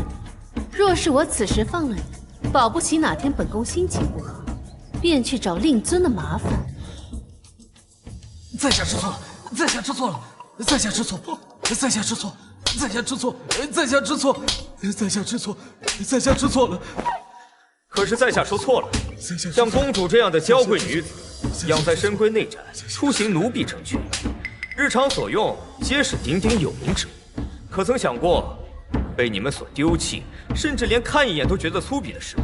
你。若是我此时放了你，保不齐哪天本宫心情不好，便去找令尊的麻烦。在下知错了，在下知错了，在下知错，在下知错，在下知错，在下知错，在下知错，在下知错了。可是在下说错了，像公主这样的娇贵女子，养在深闺内宅，出行奴婢成群，日常所用皆是鼎鼎有名之物。可曾想过，被你们所丢弃，甚至连看一眼都觉得粗鄙的食物，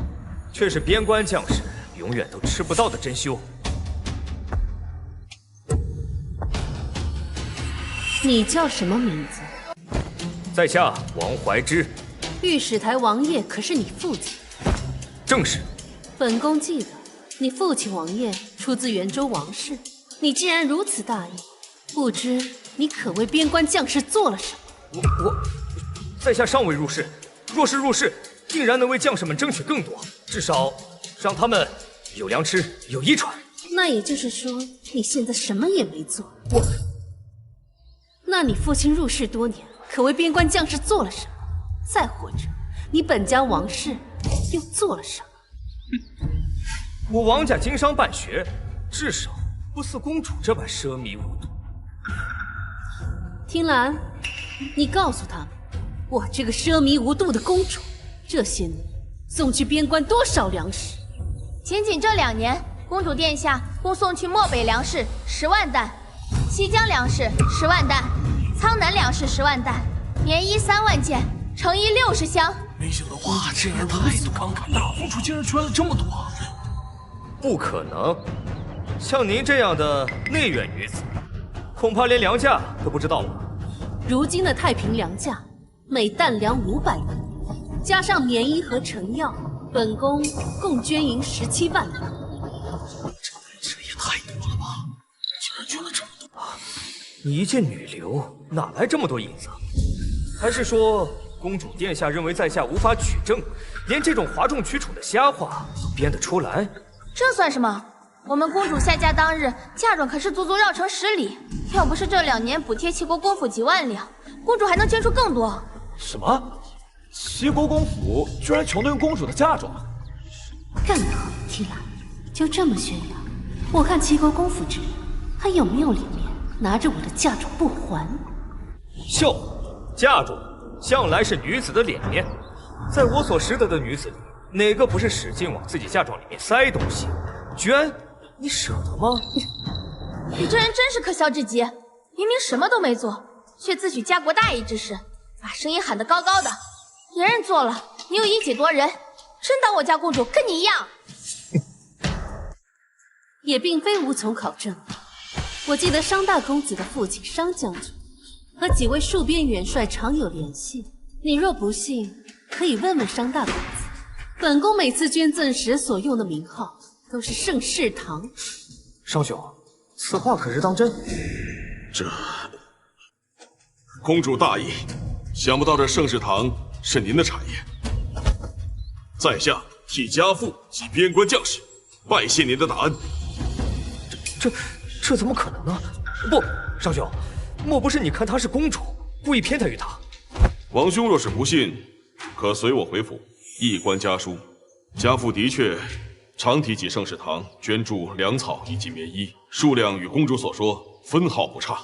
却是边关将士永远都吃不到的珍馐。你叫什么名字？在下王怀之。御史台王爷可是你父亲？正是。本宫记得你父亲王爷出自元州王室，你既然如此大义，不知你可为边关将士做了什么？我，在下尚未入仕，若是入仕，定然能为将士们争取更多，至少让他们有粮吃，有衣穿。那也就是说，你现在什么也没做。那你父亲入仕多年，可为边关将士做了什么？再或者，你本家王室又做了什么？我王家经商办学，至少不似公主这般奢靡无度。听兰，你告诉他们，我这个奢靡无度的公主，这些年送去边关多少粮食？仅这2年，公主殿下共送去漠北粮食10万担，西江粮食10万担，苍南粮食10万担，棉衣3万件，成衣60箱。没想到哇，这儿子如此慷慨，大公主竟然捐了这么多。不可能，像您这样的内院女子，恐怕连粮价都不知道吧？如今的太平粮价，每担粮500两，加上棉衣和成药，本宫共捐银17万两。这也太多了吧！竟然捐了这么多！你一介女流，哪来这么多银子？还是说公主殿下认为在下无法取证，连这种哗众取宠的瞎话都编得出来？这算什么？我们公主下嫁当日，嫁妆可是足足绕城10里。要不是这2年补贴齐国公府几万两，公主还能捐出更多。什么？齐国公府居然穷得用公主的嫁妆。干得好，提拉，就这么宣扬，我看齐国公府之人还有没有脸面拿着我的嫁妆不还？秀，嫁妆向来是女子的脸面，在我所识得的女子里，哪个不是使劲往自己嫁妆里面塞东西？娟，你舍得吗？你这人真是可笑至极，明明什么都没做，却自诩家国大义之士，把声音喊得高高的。别人做了，你又以己夺人，真当我家公主跟你一样？也并非无从考证。我记得商大公子的父亲商将军和几位戍边元帅常有联系，你若不信，可以问问商大公子。本宫每次捐赠时所用的名号都是盛世堂。商兄，此话可是当真？这公主大义，想不到这盛世堂是您的产业。在下替家父及边关将士拜谢您的大恩。这怎么可能呢？不，商兄，莫不是你看她是公主，故意偏袒于她？王兄若是不信，可随我回府一观家书。家父的确常提起盛世堂捐助粮草以及棉衣，数量与公主所说分毫不差。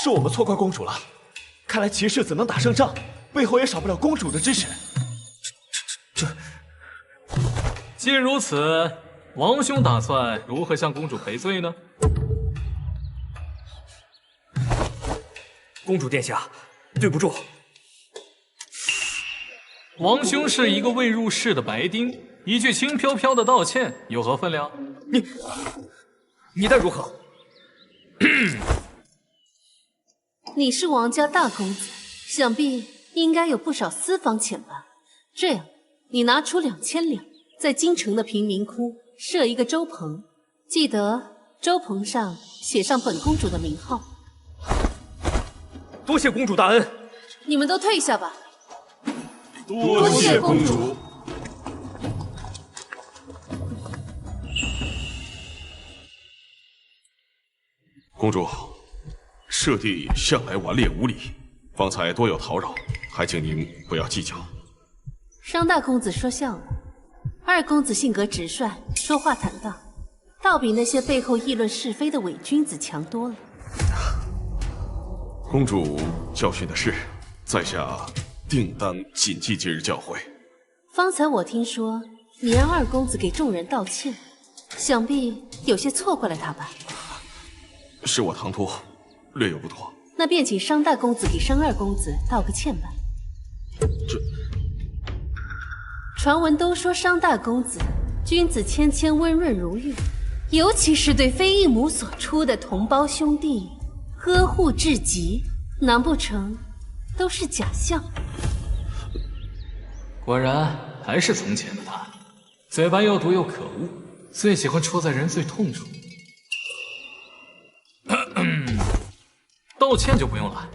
是我们错怪公主了，看来齐世子能打胜仗，背后也少不了公主的支持。既如此，王兄打算如何向公主赔罪呢？公主殿下，对不住。王兄是一个未入世的白丁，一句轻飘飘的道歉有何分量？你待如何？你是王家大公子，想必应该有不少私房钱吧？这样，你拿出2000两，在京城的贫民窟设一个粥棚，记得粥棚上写上本公主的名号。多谢公主大恩。你们都退下吧。多谢公主。公主，舍弟向来顽劣无礼，方才多有叨扰，还请您不要计较。商大公子说笑了，二公子性格直率，说话坦荡，倒比那些背后议论是非的伪君子强多了。公主教训的是，在下定当谨记今日教诲。方才我听说你让二公子给众人道歉，想必有些错怪了他吧？是我唐突，略有不妥。那便请商大公子给商二公子道个歉吧。传闻都说商大公子君子谦谦，温润如玉，尤其是对非异母所出的同胞兄弟呵护至极，难不成都是假象？果然还是从前的他，嘴巴又毒又可恶，最喜欢戳在人最痛处。道歉就不用了，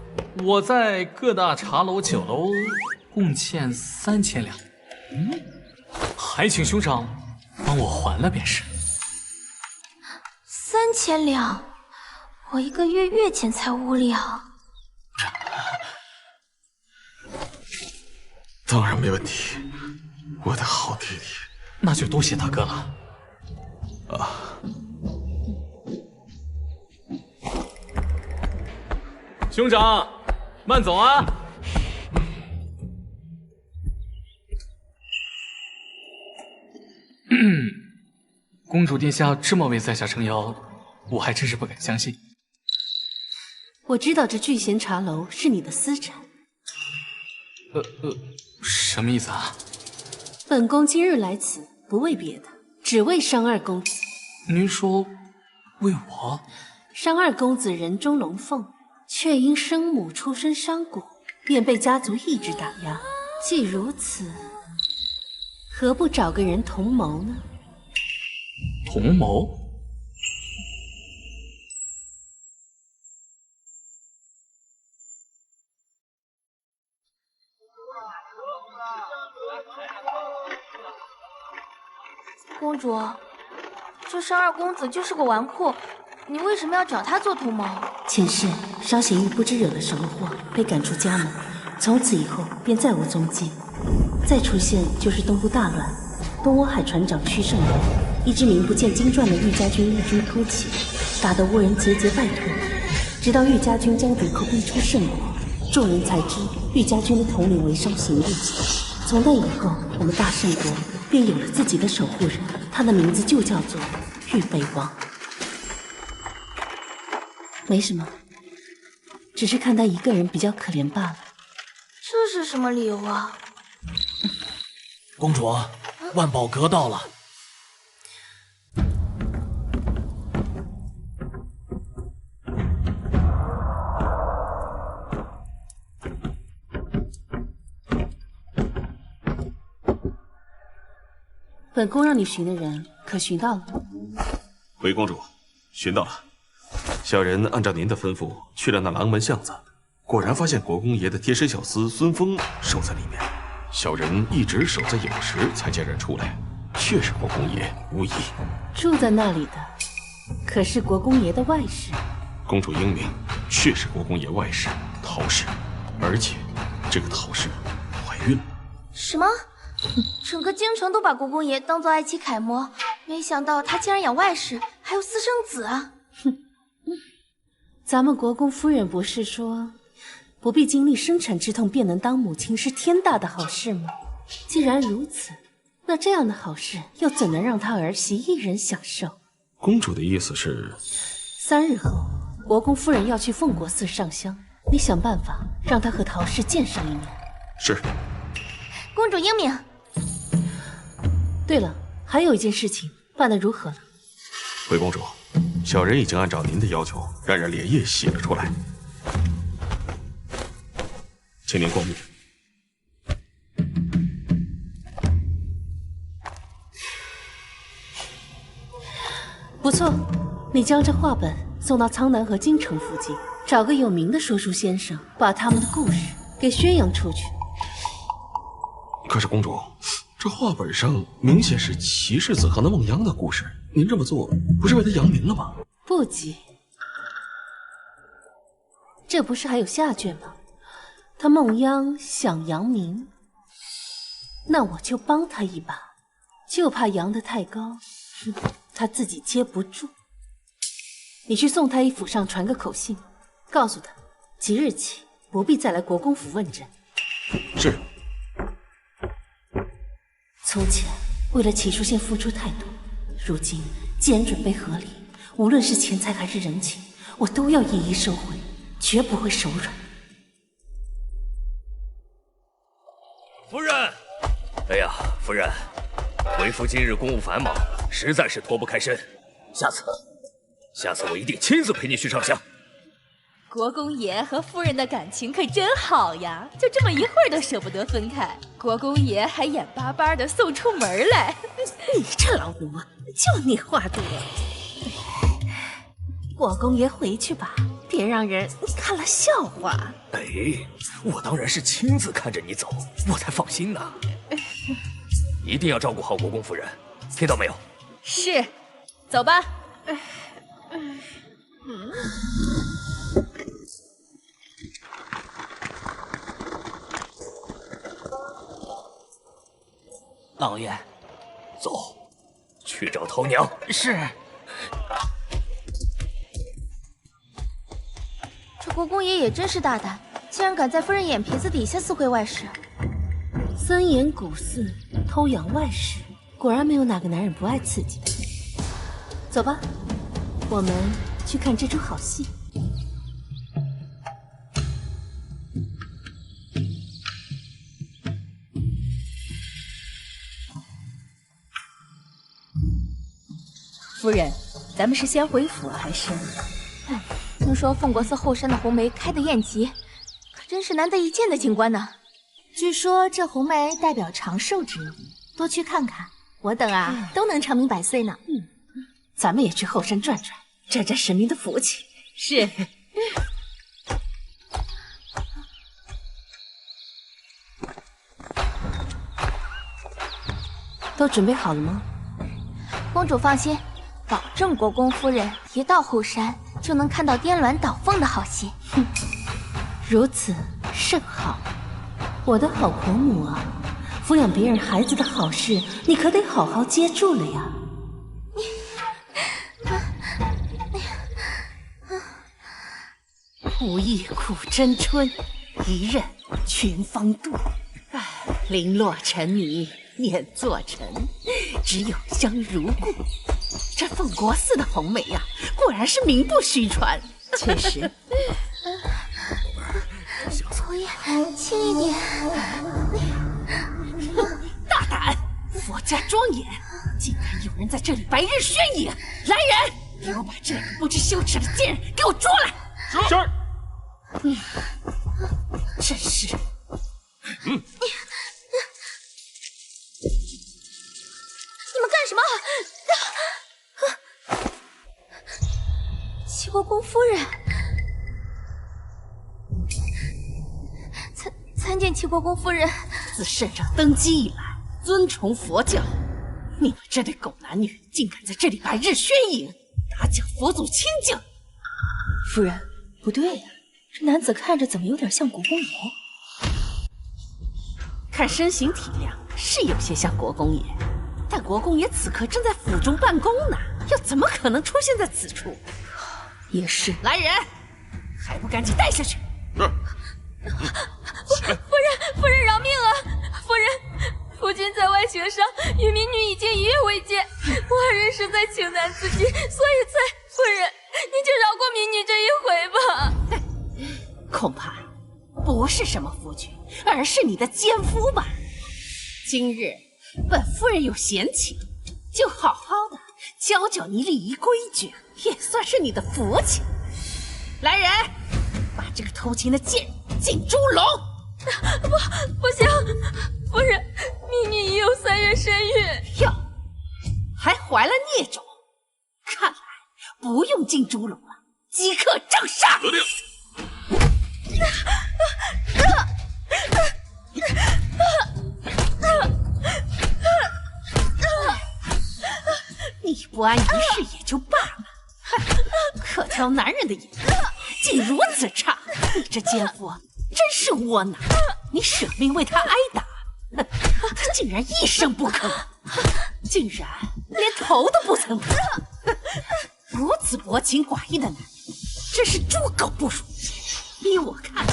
我在各大茶楼、酒楼共欠3000两，还请兄长帮我还了便是。3000两，我一个月月钱财无两。当然没问题，我的好弟弟。那就多谢大哥了。啊。兄长，慢走啊！公主殿下这么为在下撑腰，我还真是不敢相信。我知道这聚贤茶楼是你的私产。什么意思啊？本宫今日来此，不为别的，只为商二公子。您说为我？商二公子人中龙凤，却因生母出身商贾，便被家族一直打压。既如此，何不找个人同谋呢？同谋？公主，这商二公子就是个纨绔，你为什么要找他做同谋？前世商贤玉不知惹了什么祸，被赶出家门，从此以后便再无踪迹，再出现就是东部大乱，东欧海船长屈胜元，一支名不见经传的御家军异军突起，打得倭人节节败退，直到御家军将敌寇逼出圣国，众人才知御家军的统领为伤行日。从那以后，我们大圣国便有了自己的守护人，他的名字就叫做御北王。没什么，只是看他一个人比较可怜罢了。这是什么理由啊？公主，万宝阁到了。本宫让你寻的人，可寻到了？回公主，寻到了。小人按照您的吩咐去了那廊门巷子，果然发现国公爷的贴身小厮孙峰守在里面。小人一直守在酉时才见人出来，确是国公爷，无疑。住在那里的，可是国公爷的外室。公主英明，确是国公爷外室陶氏，而且这个陶氏怀孕了。什么？整个京城都把国公爷当做爱妻楷模，没想到他竟然养外室，还有私生子啊！咱们国公夫人不是说，不必经历生产之痛便能当母亲是天大的好事吗？既然如此，那这样的好事又怎能让他儿媳一人享受？公主的意思是，3日后，国公夫人要去奉国寺上香，你想办法让她和陶氏见上一面。是。公主英明。对了，还有一件事情，办得如何了？回公主，小人已经按照您的要求，让人连夜洗了出来，请您过目。不错，你将这画本送到苍南和京城附近，找个有名的说书先生，把他们的故事给宣扬出去。可是公主，这画本上明显是齐世子和那孟央的故事，您这么做不是为他扬名了吗？不急，这不是还有下卷吗？他孟央想扬名，那我就帮他一把，就怕扬得太高，他自己接不住。你去宋太医府上传个口信，告诉他即日起不必再来国公府问诊。是。从前为了齐书县付出太多，如今既然准备合理，无论是钱财还是人情，我都要一一收回，绝不会手软。夫人，哎呀，夫人，为夫今日公务繁忙，实在是脱不开身。下次我一定亲自陪你去上香。国公爷和夫人的感情可真好呀，就这么一会儿都舍不得分开。国公爷还眼巴巴的送出门来。你这老奴，就你话多。国公爷回去吧，别让人看了笑话。哎，我当然是亲自看着你走，我才放心呢。一定要照顾好国公夫人，听到没有？是，走吧。老爷，走，去找陶娘。是。这国公爷也真是大胆，竟然敢在夫人眼皮子底下私会外室。森严古寺偷养外室，果然没有哪个男人不爱刺激。走吧，我们去看这出好戏。夫人，咱们是先回府还是？听说凤国寺后山的红梅开得艳极，可真是难得一见的景观呢。据说这红梅代表长寿之意，多去看看，我等啊都能长命百岁呢。咱们也去后山转转，沾沾神明的福气。是。都准备好了吗？公主放心，保证国公夫人一到后山就能看到颠鸾倒凤的好戏。如此甚好。我的好婆母啊，抚养别人孩子的好事，你可得好好接住了呀。无意苦争春，一任群芳妒。唉，零落成泥碾作尘，只有香如故。这奉国寺的红梅呀，果然是名不虚传。确实。侯爷，轻一点。大胆！佛家庄严，竟然有人在这里白日宣淫！来人，给我把这个不知羞耻的贱人给我捉来！是。真是。你们干什么？齐国公夫人，参见齐国公夫人。自圣上登基以来，尊崇佛教，你们这对狗男女竟敢在这里白日宣淫，打搅佛祖清净！夫人，不对呀，这男子看着怎么有点像国公爷？看身形体量是有些像国公爷，但国公爷此刻正在府中办公呢，又怎么可能出现在此处？也是。来人，还不赶紧带下去！夫人饶命啊！夫人，夫君在外行商，与民女已经一夜未见，外人实在情难自禁，所以才……夫人，你就饶过民女这一回吧。恐怕不是什么夫君，而是你的奸夫吧？今日本夫人有闲情，就好好的教教你礼仪规矩，也算是你的福气。来人，把这个偷情的贱人进猪笼！不行，夫人，民女已有3月身孕，哟，还怀了孽种，看来不用进猪笼了，即刻正上！得令。你不安一世也就罢了，可挑男人的眼，竟如此差！你这奸夫真是窝囊！你舍命为他挨打，他竟然一声不吭，竟然连头都不曾抬！如此薄情寡义的男人，真是猪狗不如！依我看，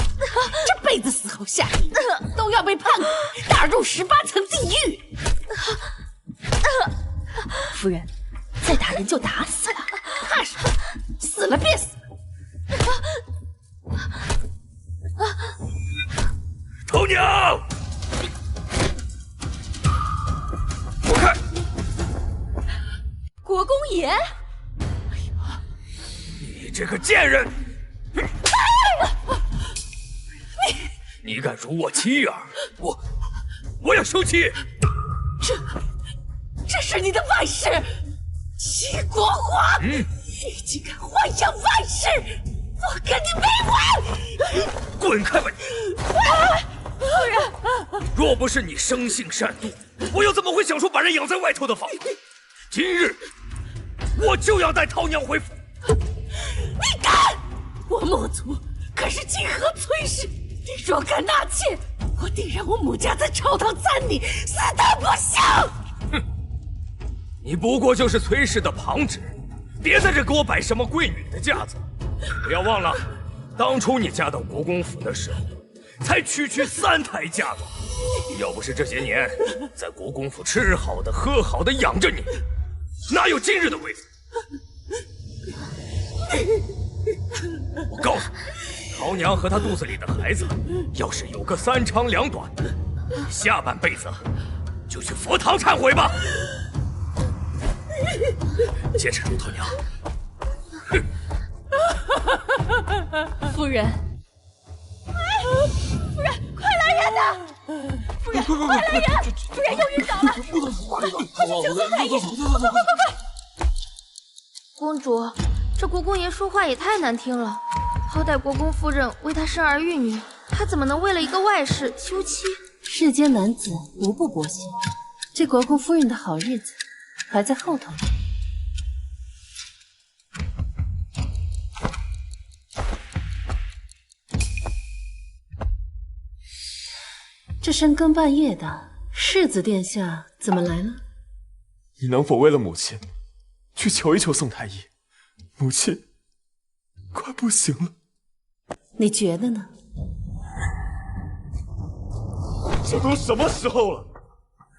这辈子死后下地狱都要被判打入18层地狱。夫人，再打人就打死了，怕什么？死了便死。头娘，我看国公爷，你这个贱人！你敢辱我妻儿，我要休妻！这是你的外室，齐国华！你竟敢豢养外室，我跟你没完！滚开吧你！夫人，若不是你生性善妒，我又怎么会想出把人养在外头的法？今日我就要带陶娘回府！你敢！我穆族可是金河崔氏，你若敢纳妾，我定让我穆家在朝堂斬你，死得不祥！哼，你不过就是崔氏的旁支，别在这给我摆什么贵女的架子。不要忘了，当初你嫁到国公府的时候，才区3台嫁妆。要不是这些年在国公府吃好的喝好的养着你，哪有今日的位子？我告诉你，陶娘和她肚子里的孩子，要是有个3长2短，下半辈子就去佛堂忏悔吧。接着，陶娘。夫人，夫人，快来人呐！夫人，快来人！夫人又晕倒了，快去求送太医！快！公主，这国公爷说话也太难听了。好歹国公夫人为他生儿育女，他怎么能为了一个外室休妻？世间男子无不波心，这国公夫人的好日子还在后头呢。这深更半夜的，世子殿下怎么来了？你能否为了母亲，去求一求宋太医？母亲快不行了。你觉得呢？这都什么时候了，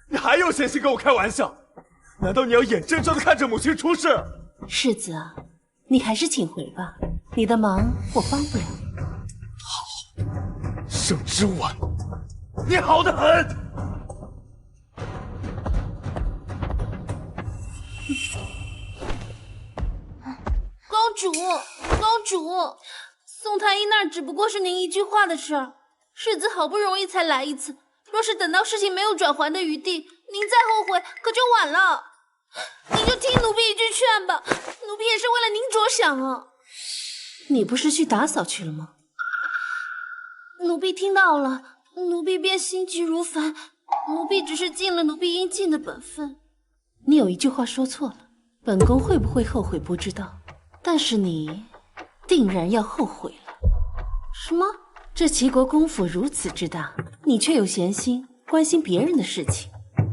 你还有闲心跟我开玩笑？难道你要眼睁睁地看着母亲出事？世子啊，你还是请回吧，你的忙我帮不了。好，盛之婉，你好得很。公主，公主，宋太医那儿只不过是您一句话的事儿，世子好不容易才来一次，若是等到事情没有转圜的余地，您再后悔可就晚了。您就听奴婢一句劝吧，奴婢也是为了您着想啊。你不是去打扫去了吗？奴婢听到了，奴婢便心急如焚。奴婢只是尽了奴婢应尽的本分。你有一句话说错了，本宫会不会后悔不知道，但是你定然要后悔了。什么？这齐国公府如此之大，你却有闲心关心别人的事情。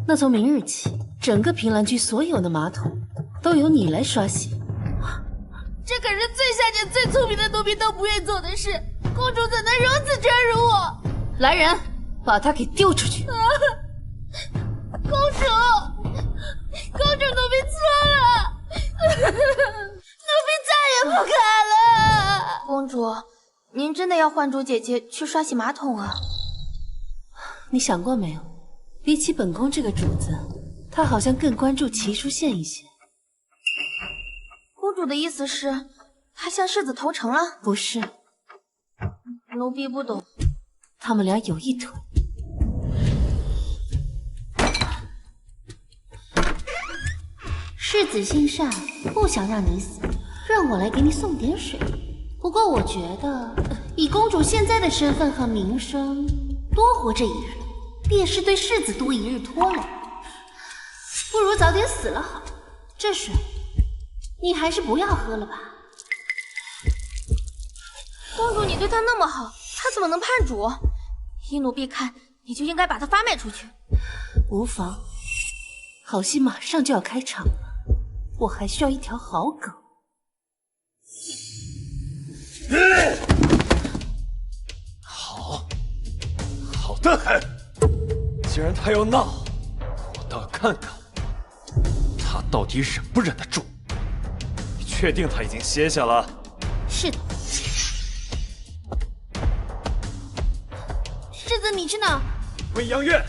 那从明日起，整个平兰居所有的马桶都由你来刷洗。这可是最下贱、最聪明的奴婢都不愿做的事，公主怎能如此折辱我？来人，把她给丢出去！公主，公主，奴婢错了，奴婢再也不敢了。公主，您真的要唤主姐姐去刷洗马桶啊？你想过没有？比起本宫这个主子，她好像更关注齐书宪一些。公主的意思是，她向世子投诚了？不是，奴婢不懂。他们俩有一腿。世子心善，不想让你死，让我来给你送点水。不过我觉得，以公主现在的身份和名声，多活这一日，便是对世子多一日拖累。不如早点死了好。这水，你还是不要喝了吧。公主，你对她那么好，她怎么能叛主？依奴婢看，你就应该把她发卖出去。无妨，好戏马上就要开场了，我还需要一条好狗。好，好的很。既然他要闹，我倒要看看他到底忍不忍得住。你确定他已经歇下了？是的。世子，你去哪？未央院。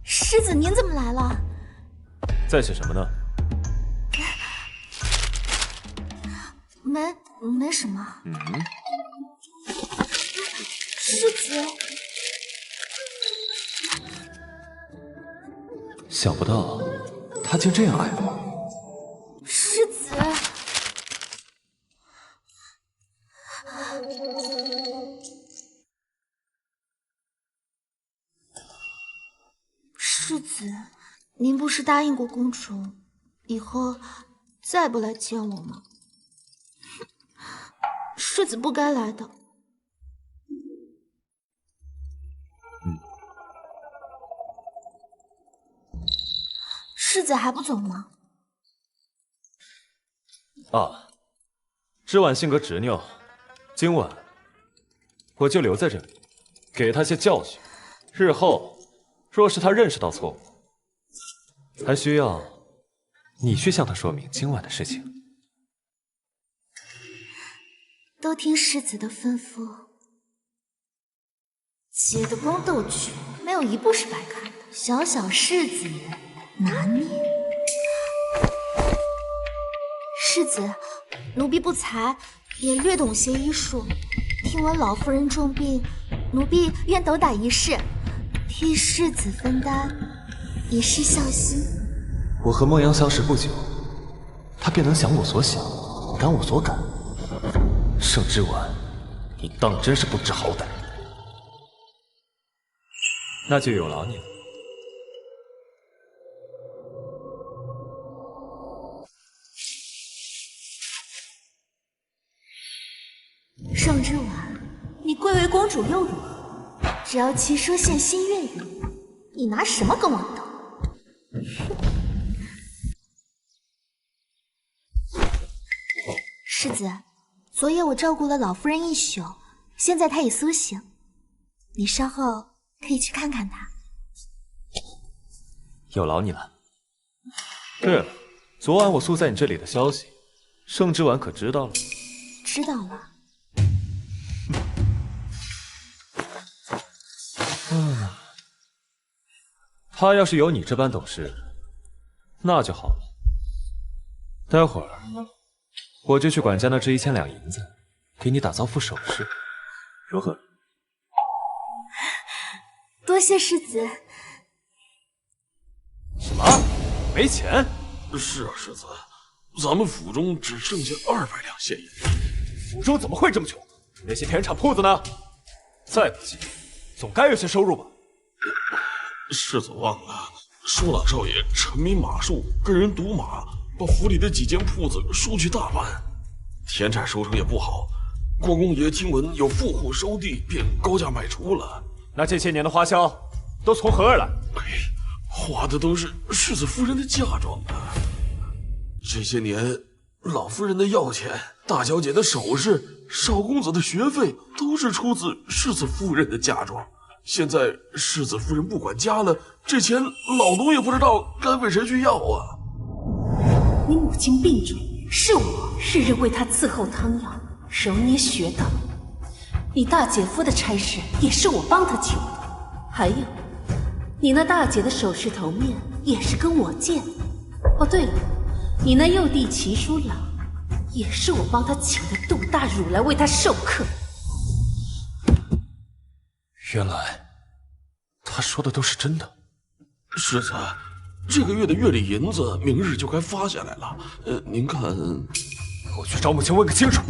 世子，您怎么来了？在写什么呢？没什么。世子，想不到他竟这样爱我。世子，世子，您不是答应过公主，以后再不来见我吗？世子不该来的。世子还不走吗？啊，之婉性格执拗，今晚我就留在这里，给他些教训。日后若是他认识到错误，还需要你去向他说明今晚的事情。都听世子的吩咐。解的宫斗剧没有一部是白看的，小小世子拿捏。世子，奴婢不才，也略懂些医术。听闻老夫人重病，奴婢愿斗打一试，替世子分担，以示孝心。我和孟阳相识不久，他便能想我所想，感我所感。盛之婉，你当真是不知好歹。那就有劳你了。盛之婉，你贵为公主又如何？只要骑射县新月域，你拿什么跟我斗？世子，昨夜我照顾了老夫人一宿，现在她已苏醒，你稍后可以去看看她。有劳你了。对了，昨晚我宿在你这里的消息，盛之婉可知道了？知道了。他要是有你这般懂事，那就好了。待会儿我就去管家那支1000两银子，给你打造副首饰，如何？多谢世子。什么？没钱？是啊，世子，咱们府中只剩下200两现银。府中怎么会这么穷？那些田产铺子呢？再不济，总该有些收入吧？世子忘了，舒朗少爷沉迷马术，跟人赌马，把府里的几间铺子输去大半，田产收成也不好。国公爷听闻有富户收地，便高价卖出了。那这些年的花销都从何而来？花的都是世子夫人的嫁妆啊！这些年，老夫人的药钱、大小姐的首饰、少公子的学费，都是出自世子夫人的嫁妆。现在世子夫人不管家了，这钱老奴也不知道该为谁去要啊！你母亲病重，是我日日为她伺候汤药，揉捏学道。你大姐夫的差事也是我帮他求的，还有，你那大姐的首饰头面也是跟我借的。哦，对了，你那幼弟齐叔老也是我帮他请的杜大儒来为他授课。原来他说的都是真的。世子，这个月的月例银子明日就该发下来了。您看，我去找母亲问个清楚。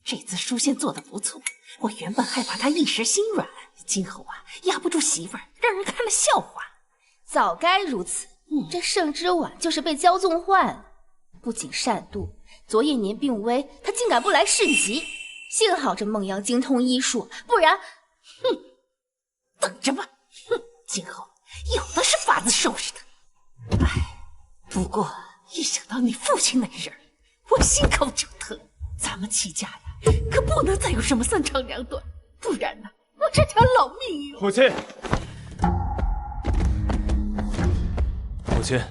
这次书仙做得不错，我原本害怕他一时心软，今后压不住媳妇儿，让人看了笑话。早该如此。这盛之婉就是被骄纵坏了，不仅善妒，昨夜年病危，他竟敢不来市集。幸好这孟阳精通医术，不然，等着吧，今后有的是法子收拾他。哎，不过一想到你父亲那事儿，我心口就疼。咱们齐家可不能再有什么3长2短，不然我这条老命母亲，母亲，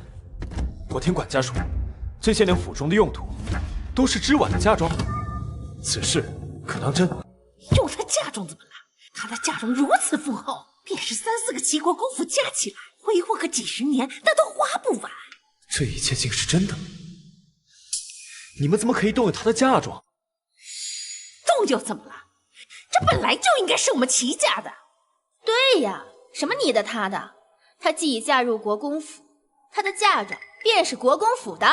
我听管家说，这些年府中的用途都是之婉的嫁妆，此事可当真？用他嫁妆怎么了？他的嫁妆如此丰厚，便是3、4个齐国公府加起来，挥霍个几10年，那都花不完。这一切竟是真的？你们怎么可以动用他的嫁妆？动又怎么了？这本来就应该是我们齐家的。对呀，什么你的他的？她既已嫁入国公府，她的嫁妆便是国公府的。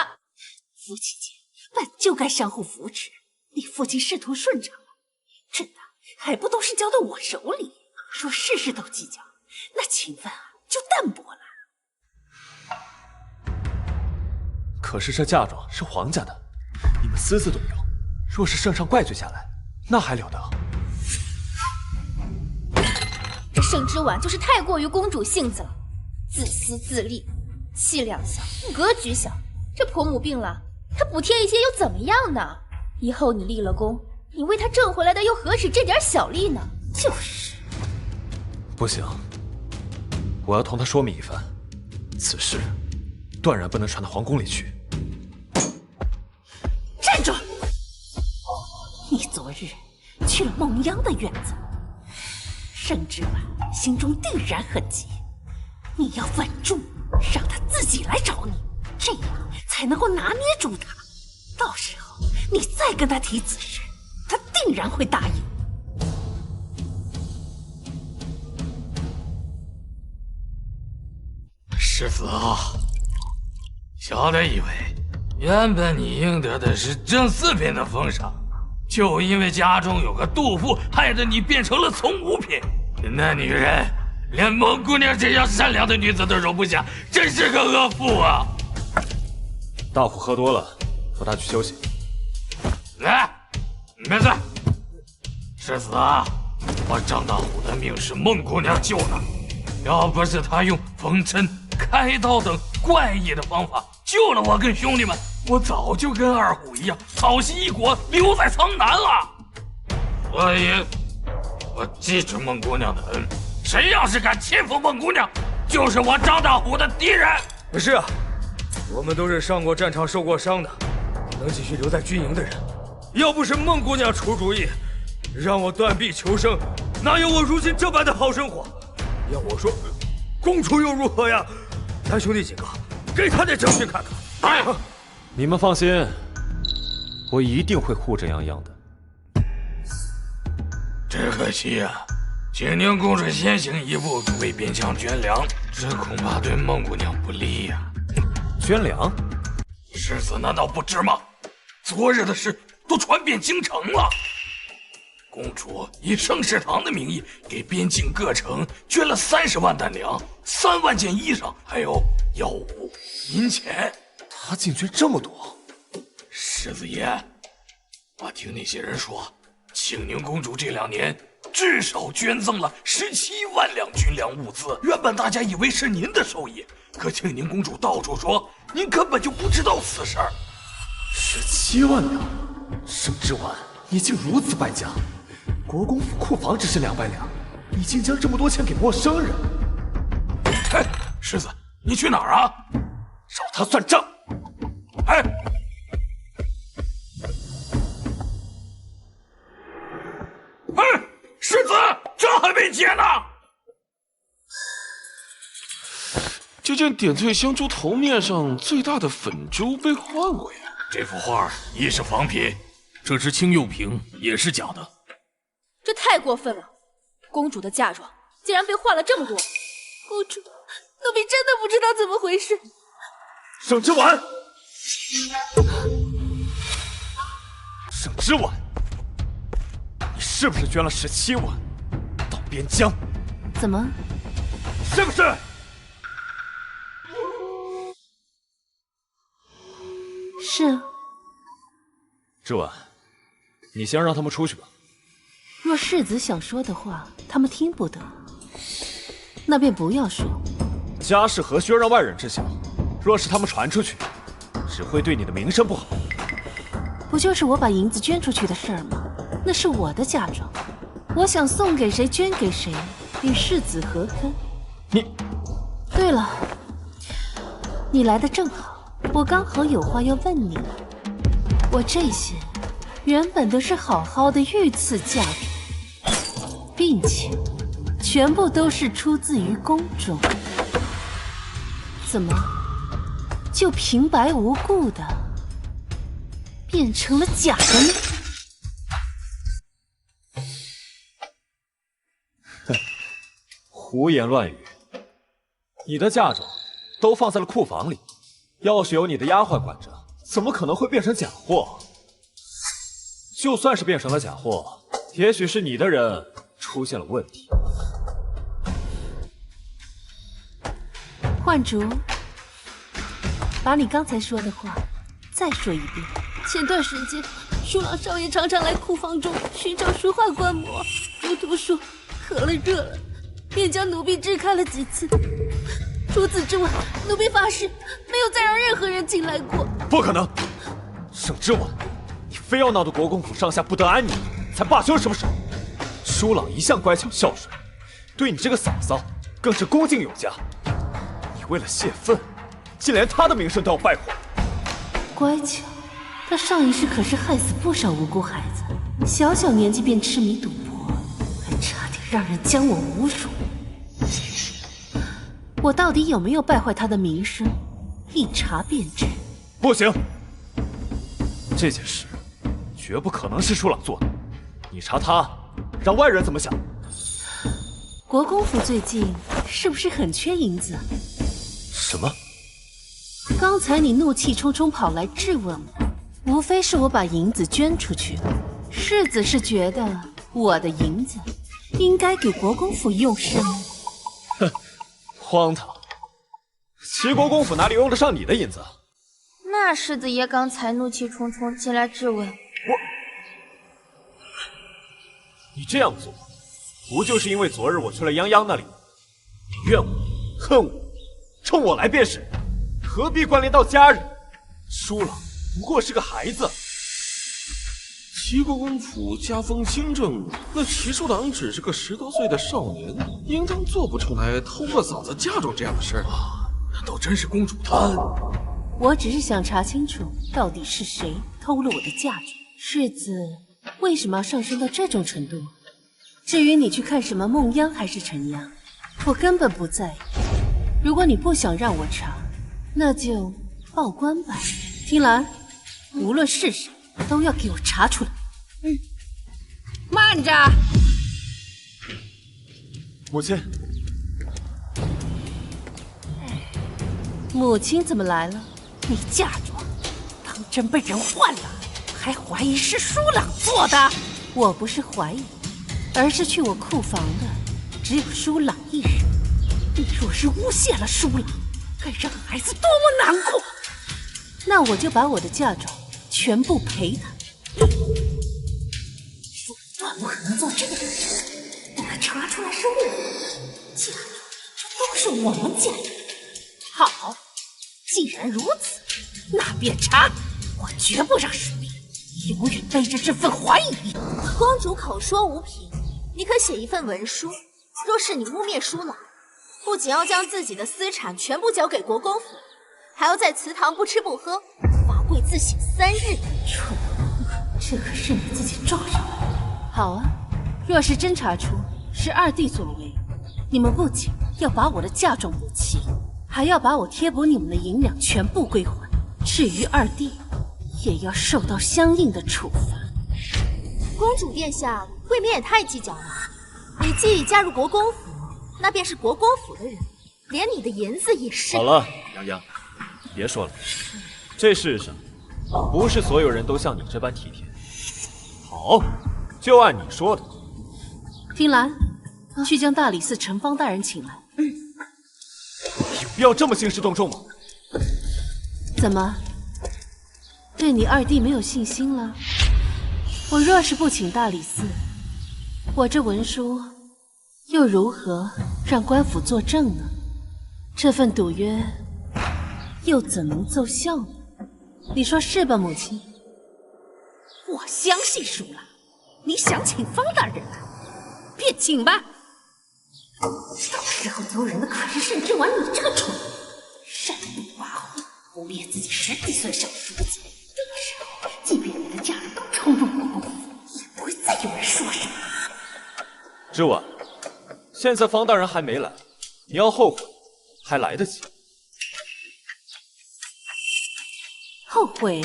夫妻间本就该相互扶持，你父亲仕途顺畅了，这还不都是交到我手里？若事事都计较，那情分就淡薄了。可是这嫁妆是皇家的，你们私自动用，若是圣上怪罪下来，那还了得？这盛之婉就是太过于公主性子了，自私自利，气量小，格局小。这婆母病了，她补贴一些又怎么样呢？以后你立了功，你为她挣回来的又何止这点小利呢？就是。不行，我要同她说明一番，此事断然不能传到皇宫里去。站住！你昨日去了孟央的院子，盛之婉心中定然很急，你要稳住，让他自己来找你，这样才能够拿捏住他。到时候你再跟他提此事，他定然会答应。世子啊，小的以为原本你应得的是正四品的封赏，就因为家中有个杜甫，害得你变成了从五品。那女人连蒙姑娘这样善良的女子都容不下，真是个恶妇啊！大虎喝多了，扶他去休息。来，妹子，世子啊，我张大虎的命是孟姑娘救的，要不是她用缝针、开刀等怪异的方法救了我跟兄弟们，我早就跟二虎一样草席一裹，留在苍南了。所以，我记着孟姑娘的恩，谁要是敢欺负孟姑娘，就是我张大虎的敌人。是啊，我们都是上过战场、受过伤的，能继续留在军营的人。要不是孟姑娘出主意，让我断臂求生，哪有我如今这般的好生活？要我说，公主又如何呀？咱兄弟几个，给他点教训看看。哎，你们放心，我一定会护着泱泱的。只可惜啊，景宁公主先行一步为边疆捐粮，这恐怕对孟姑娘不利呀。捐粮？世子难道不知吗？昨日的事都传遍京城了。公主以圣食堂的名义给边境各城捐了30万担粮、3万件衣裳，还有药物、银钱。她竟捐这么多！世子爷，我听那些人说，庆宁公主这2年至少捐赠了17万两军粮物资。原本大家以为是您的授意，可庆宁公主到处说您根本就不知道此事。17万两，盛之婉，你竟如此败家！国公府库房只是200两，你竟将这么多钱给陌生人！哎，世子，你去哪儿啊？找他算账！哎，世子，账还没结呢。就见点翠香珠头面上最大的粉珠被换回来。这幅画一是仿品，这只青釉瓶也是假的。这太过分了！公主的嫁妆竟然被换了这么多。公主，奴婢真的不知道怎么回事。盛之婉，盛之婉，你是不是捐了17万到边疆？怎么？是不是？是啊。之婉，你先让他们出去吧。若世子想说的话，他们听不得，那便不要说。家事何须让外人知晓？若是他们传出去，只会对你的名声不好。不就是我把银子捐出去的事儿吗？那是我的嫁妆，我想送给谁捐给谁，与世子何干？你……对了，你来的正好，我刚好有话要问你。我这些原本都是好好的御赐嫁妆，并且全部都是出自于宫中，怎么就平白无故的变成了假的呢？哼，胡言乱语！你的嫁妆都放在了库房里，要是有你的丫鬟管着，怎么可能会变成假货？就算是变成了假货，也许是你的人出现了问题。幻竹，把你刚才说的话再说一遍。前段时间，舒朗少爷常常来库房中寻找书画观摩，如图说渴了热了，便将奴婢支开了几次。除此之外，奴婢发誓没有再让任何人进来过。不可能！盛之婉，你非要闹得国公府上下不得安宁，才罢休是不是？舒朗一向乖巧孝顺，对你这个嫂嫂更是恭敬有加。你为了泄愤，竟连他的名声都要败坏。乖巧，他上一世可是害死不少无辜孩子，小小年纪便痴迷赌博，还差点让人将我侮辱。我到底有没有败坏他的名声，一查便知。不行，这件事绝不可能是舒朗做的。你查他，让外人怎么想？国公府最近是不是很缺银子？什么？刚才你怒气冲冲跑来质问我，无非是我把银子捐出去了。世子是觉得我的银子应该给国公府用是吗？哼，荒唐！齐国公府哪里用得上你的银子？那世子爷刚才怒气冲冲前来质问你这样做，不就是因为昨日我去了泱泱那里？你怨我、恨我，冲我来便是，何必关联到家人？舒朗不过是个孩子。齐国公府家风清正，那齐书郎只是个10多岁的少年，应当做不出来偷了嫂子嫁妆这样的事儿。难道真是公主她？我只是想查清楚，到底是谁偷了我的嫁妆。世子为什么要上升到这种程度？至于你去看什么梦央还是陈央，我根本不在意。如果你不想让我查，那就报官吧。听兰，无论是谁，都要给我查出来。慢着，母亲。母亲怎么来了？你嫁妆当真被人换了，还怀疑是舒朗做的？我不是怀疑，而是去我库房的只有舒朗一人。你若是诬陷了舒朗，该让孩子多么难过！那我就把我的嫁妆全部赔他。说断不可能做这个事，等他查出来是我嫁妆，这都是我们家的。好，既然如此，那便查。我绝不让舒雅永远背着这份怀疑。公主口说无凭，你可写一份文书。若是你污蔑舒朗，不仅要将自己的私产全部交给国公府，还要在祠堂不吃不喝，罚跪自省3日。蠢物，这可是你自己撞上来的。好啊，若是真查出是二弟所为，你们不仅要把我的嫁妆补齐，还要把我贴补你们的银两全部归还。至于二弟，也要受到相应的处罚。公主殿下未免也太计较了。你既已嫁入国公府，那便是国公府的人，连你的银子也是。好了，泱泱，别说了。这世上不是所有人都像你这般体贴。好，就按你说的。听兰，去将大理寺陈方大人请来。有必要这么兴师动众吗？怎么，对你二弟没有信心了？我若是不请大理寺，我这文书又如何让官府作证呢？这份赌约又怎能奏效呢？你说是吧，母亲？我相信舒朗，你想请方大人来，便请吧。到时候丢人的可是盛之婉你这个蠢物，擅动跋扈，污蔑自己10几岁的小叔子。到时候，即便你的家人都冲入国公府，也不会再有人说什么。之婉，现在方大人还没来，你要后悔还来得及。后悔？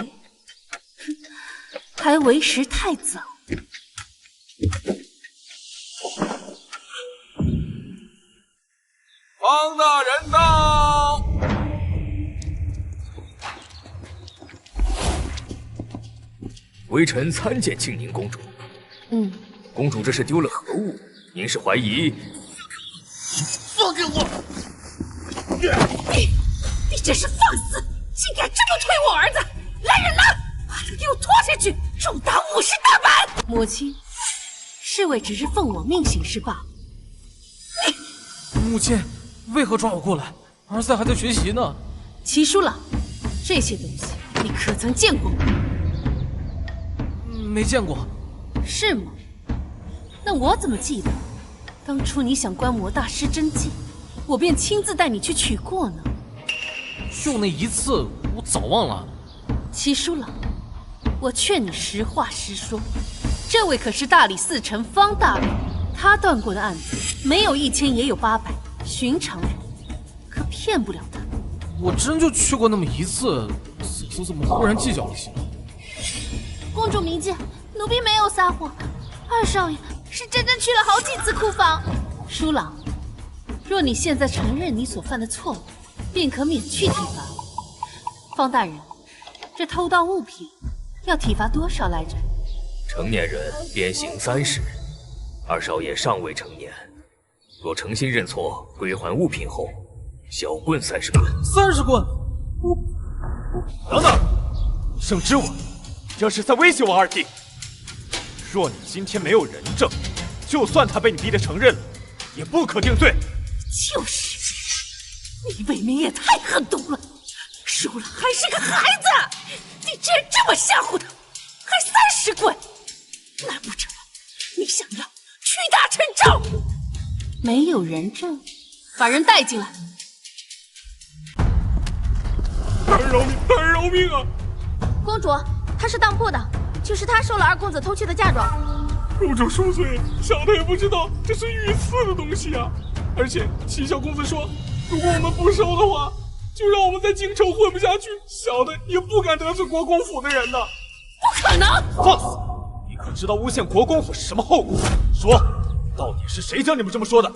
还为时太早。方大人到！微臣参见庆宁公主。公主这是丢了何物？您是怀疑？放开我！你真是放肆！竟敢这么推我儿子！来人了，把他给我拖下去，重打50大板！母亲，侍卫只是奉我命行事罢了。母亲，为何抓我过来？儿子还在学习呢。齐书朗，这些东西你可曾见过？没见过。是吗？那我怎么记得？当初你想观摩大师真迹，我便亲自带你去取过呢。就那一次，我早忘了。齐书朗，我劝你实话实说，这位可是大理寺丞方大人，他断过的案子没有1000也有800，寻常人可骗不了他。我真就去过那么一次，嫂子怎么忽然计较了起来？公主明鉴，奴婢没有撒谎，二少爷是真正去了好几次库房。书朗，若你现在承认你所犯的错误，便可免去提罚。方大人，这偷盗物品要体罚多少来着？成年人鞭刑30，二少爷尚未成年，若诚心认错，归还物品后，小棍30棍。30棍？等等，盛之文，这是在威胁我二弟。若你今天没有人证，就算他被你逼得承认了，也不可定罪。就是，你未免也太狠毒了，输了还是个孩子，你竟然这么吓唬他，还30棍，难不成你想要屈打成招？没有人证，把人带进来。大人饶命！大人饶命啊！公主，他是当铺的，就是他收了二公子偷去的嫁妆。入主10岁，小的也不知道这是御赐的东西啊！而且齐小公子说，如果我们不收的话，就让我们在京城混不下去。小的也不敢得罪国公府的人呢。不可能！放肆！你可知道诬陷国公府是什么后果？说，到底是谁教你们这么说的？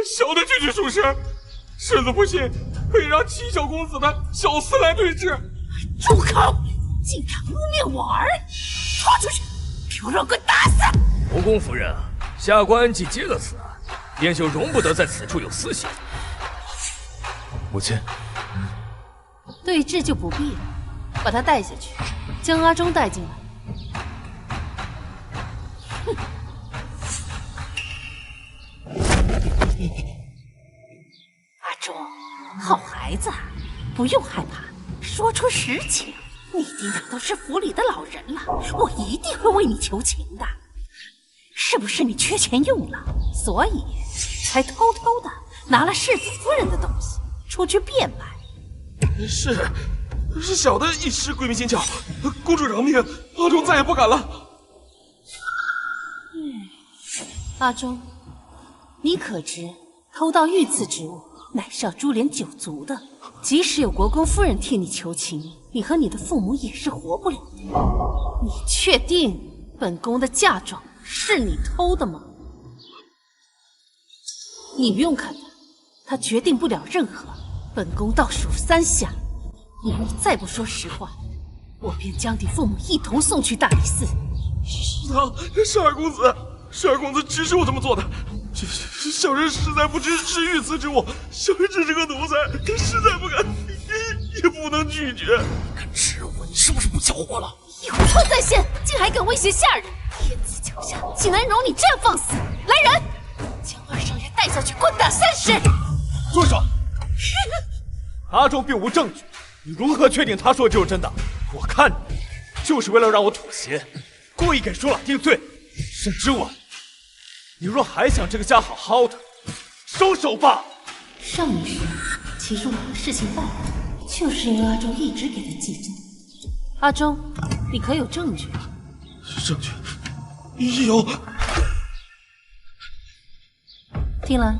小的句句属实。世子不信，可以让齐小公子的小厮来对质。住口！竟敢污蔑我儿！拖出去，给我让棍打死！国公夫人，下官既接了此案，便就容不得在此处有私刑。母亲，对质就不必了，把他带下去，将阿忠带进来。阿忠，好孩子，不用害怕，说出实情。你爹娘都是府里的老人了，我一定会为你求情的。是不是你缺钱用了，所以才偷偷的拿了世子夫人的东西出去变卖？是小的一时鬼迷心窍，公主饶命，阿忠再也不敢了。阿忠，你可知偷盗御赐之物乃是要株连9族的？即使有国公夫人替你求情，你和你的父母也是活不了的。你确定本宫的嫁妆是你偷的吗？你不用看他，他决定不了任何。本宫倒数3下，如果你再不说实话，我便将你父母一同送去大理寺。是二公子，是二公子指使我这么做的。小人实在不知是御赐之物，小人只是个奴才，实在不敢，也不能拒绝。敢指我，你是不是不交货了？有错在先，竟还敢威胁下人！天子脚下，岂能容你这样放肆？来人，将二少爷带下去，棍打30！住手！阿忠并无证据，你如何确定他说的就是真的？我看你就是为了让我妥协，故意给舒朗定罪。沈之文，你若还想这个家好好的，收手吧。少女时，齐舒朗的事情败了，就是因为阿忠一直给他记着。阿忠，你可有证据？证据有。听兰，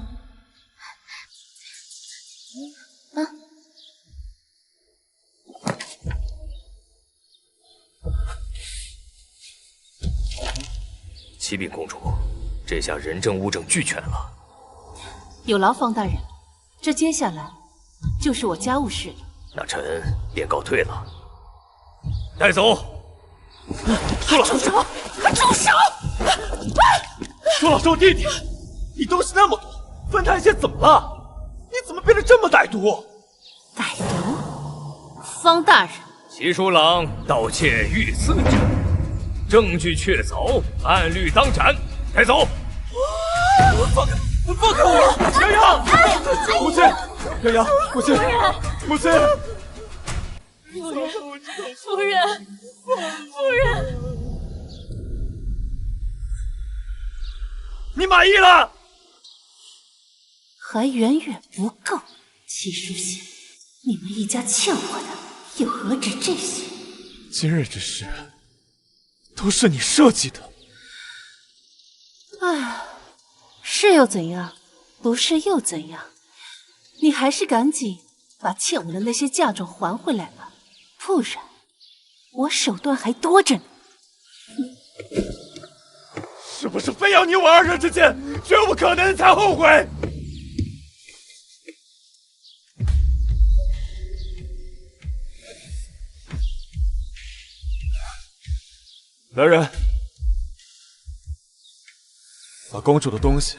启禀公主，这下人证物证俱全了。有劳方大人，这接下来就是我家务事了。那臣便告退了。带走。住手！住手！舒老周弟弟，你东西那么多，分他一些怎么了？你怎么变得这么歹毒？歹毒？方大人，齐书郎盗窃御赐之物，证据确凿，按律当斩，带走。放开我！杨洋，母亲，杨洋，母亲，母亲。夫人，夫人，你满意了？还远远不够。齐书贤，你们一家欠我的又何止这些？今日之事都是你设计的。唉，是又怎样？不是又怎样？你还是赶紧把欠我的那些嫁妆还回来吧，不然我手段还多着呢。是不是非要你我二人之间绝无可能才后悔？来人，把公主的东西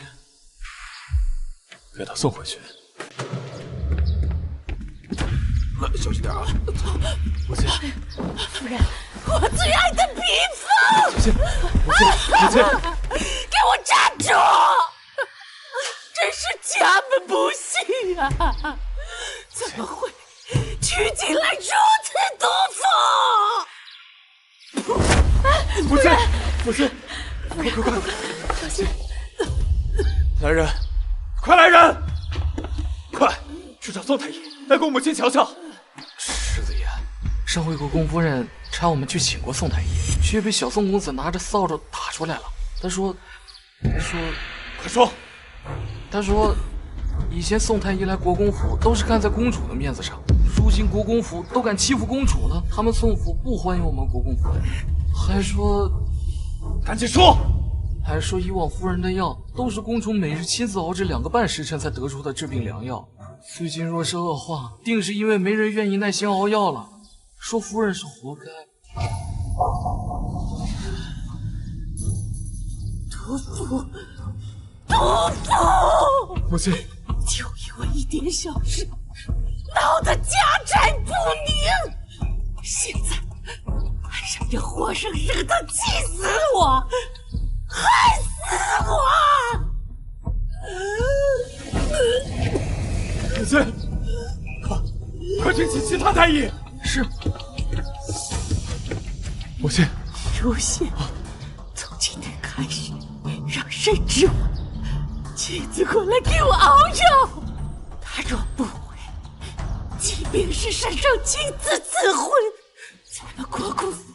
给她送回去。小心点啊！母亲，夫人，我最爱的披风！母亲，母亲，给我站住！真是家门不幸啊！怎么会娶进来如此毒妇？母亲，母亲，快！小心！来人，快来人！快去找宋太医来给我母亲瞧瞧。世子爷，上回国公夫人差我们去请过宋太医，却被小宋公子拿着扫帚打出来了。他说，快说！他说，以前宋太医来国公府都是看在公主的面子上，如今国公府都敢欺负公主了，他们宋府不欢迎我们国公府，还说，赶紧说！还说以往夫人的药都是公主每日亲自熬制2个半时辰才得出的治病良药，最近若是恶化，定是因为没人愿意耐心熬药了。说夫人是活该。毒妇！母亲，就因为一点小事，闹得家宅不宁，现在还让这活生生的气死我，害死我！母亲，快去请其他太医。是。母亲，如仙，从今天开始，让申之婉亲自过来给我熬药。他若不回，即便是圣上亲自赐婚，咱们国公府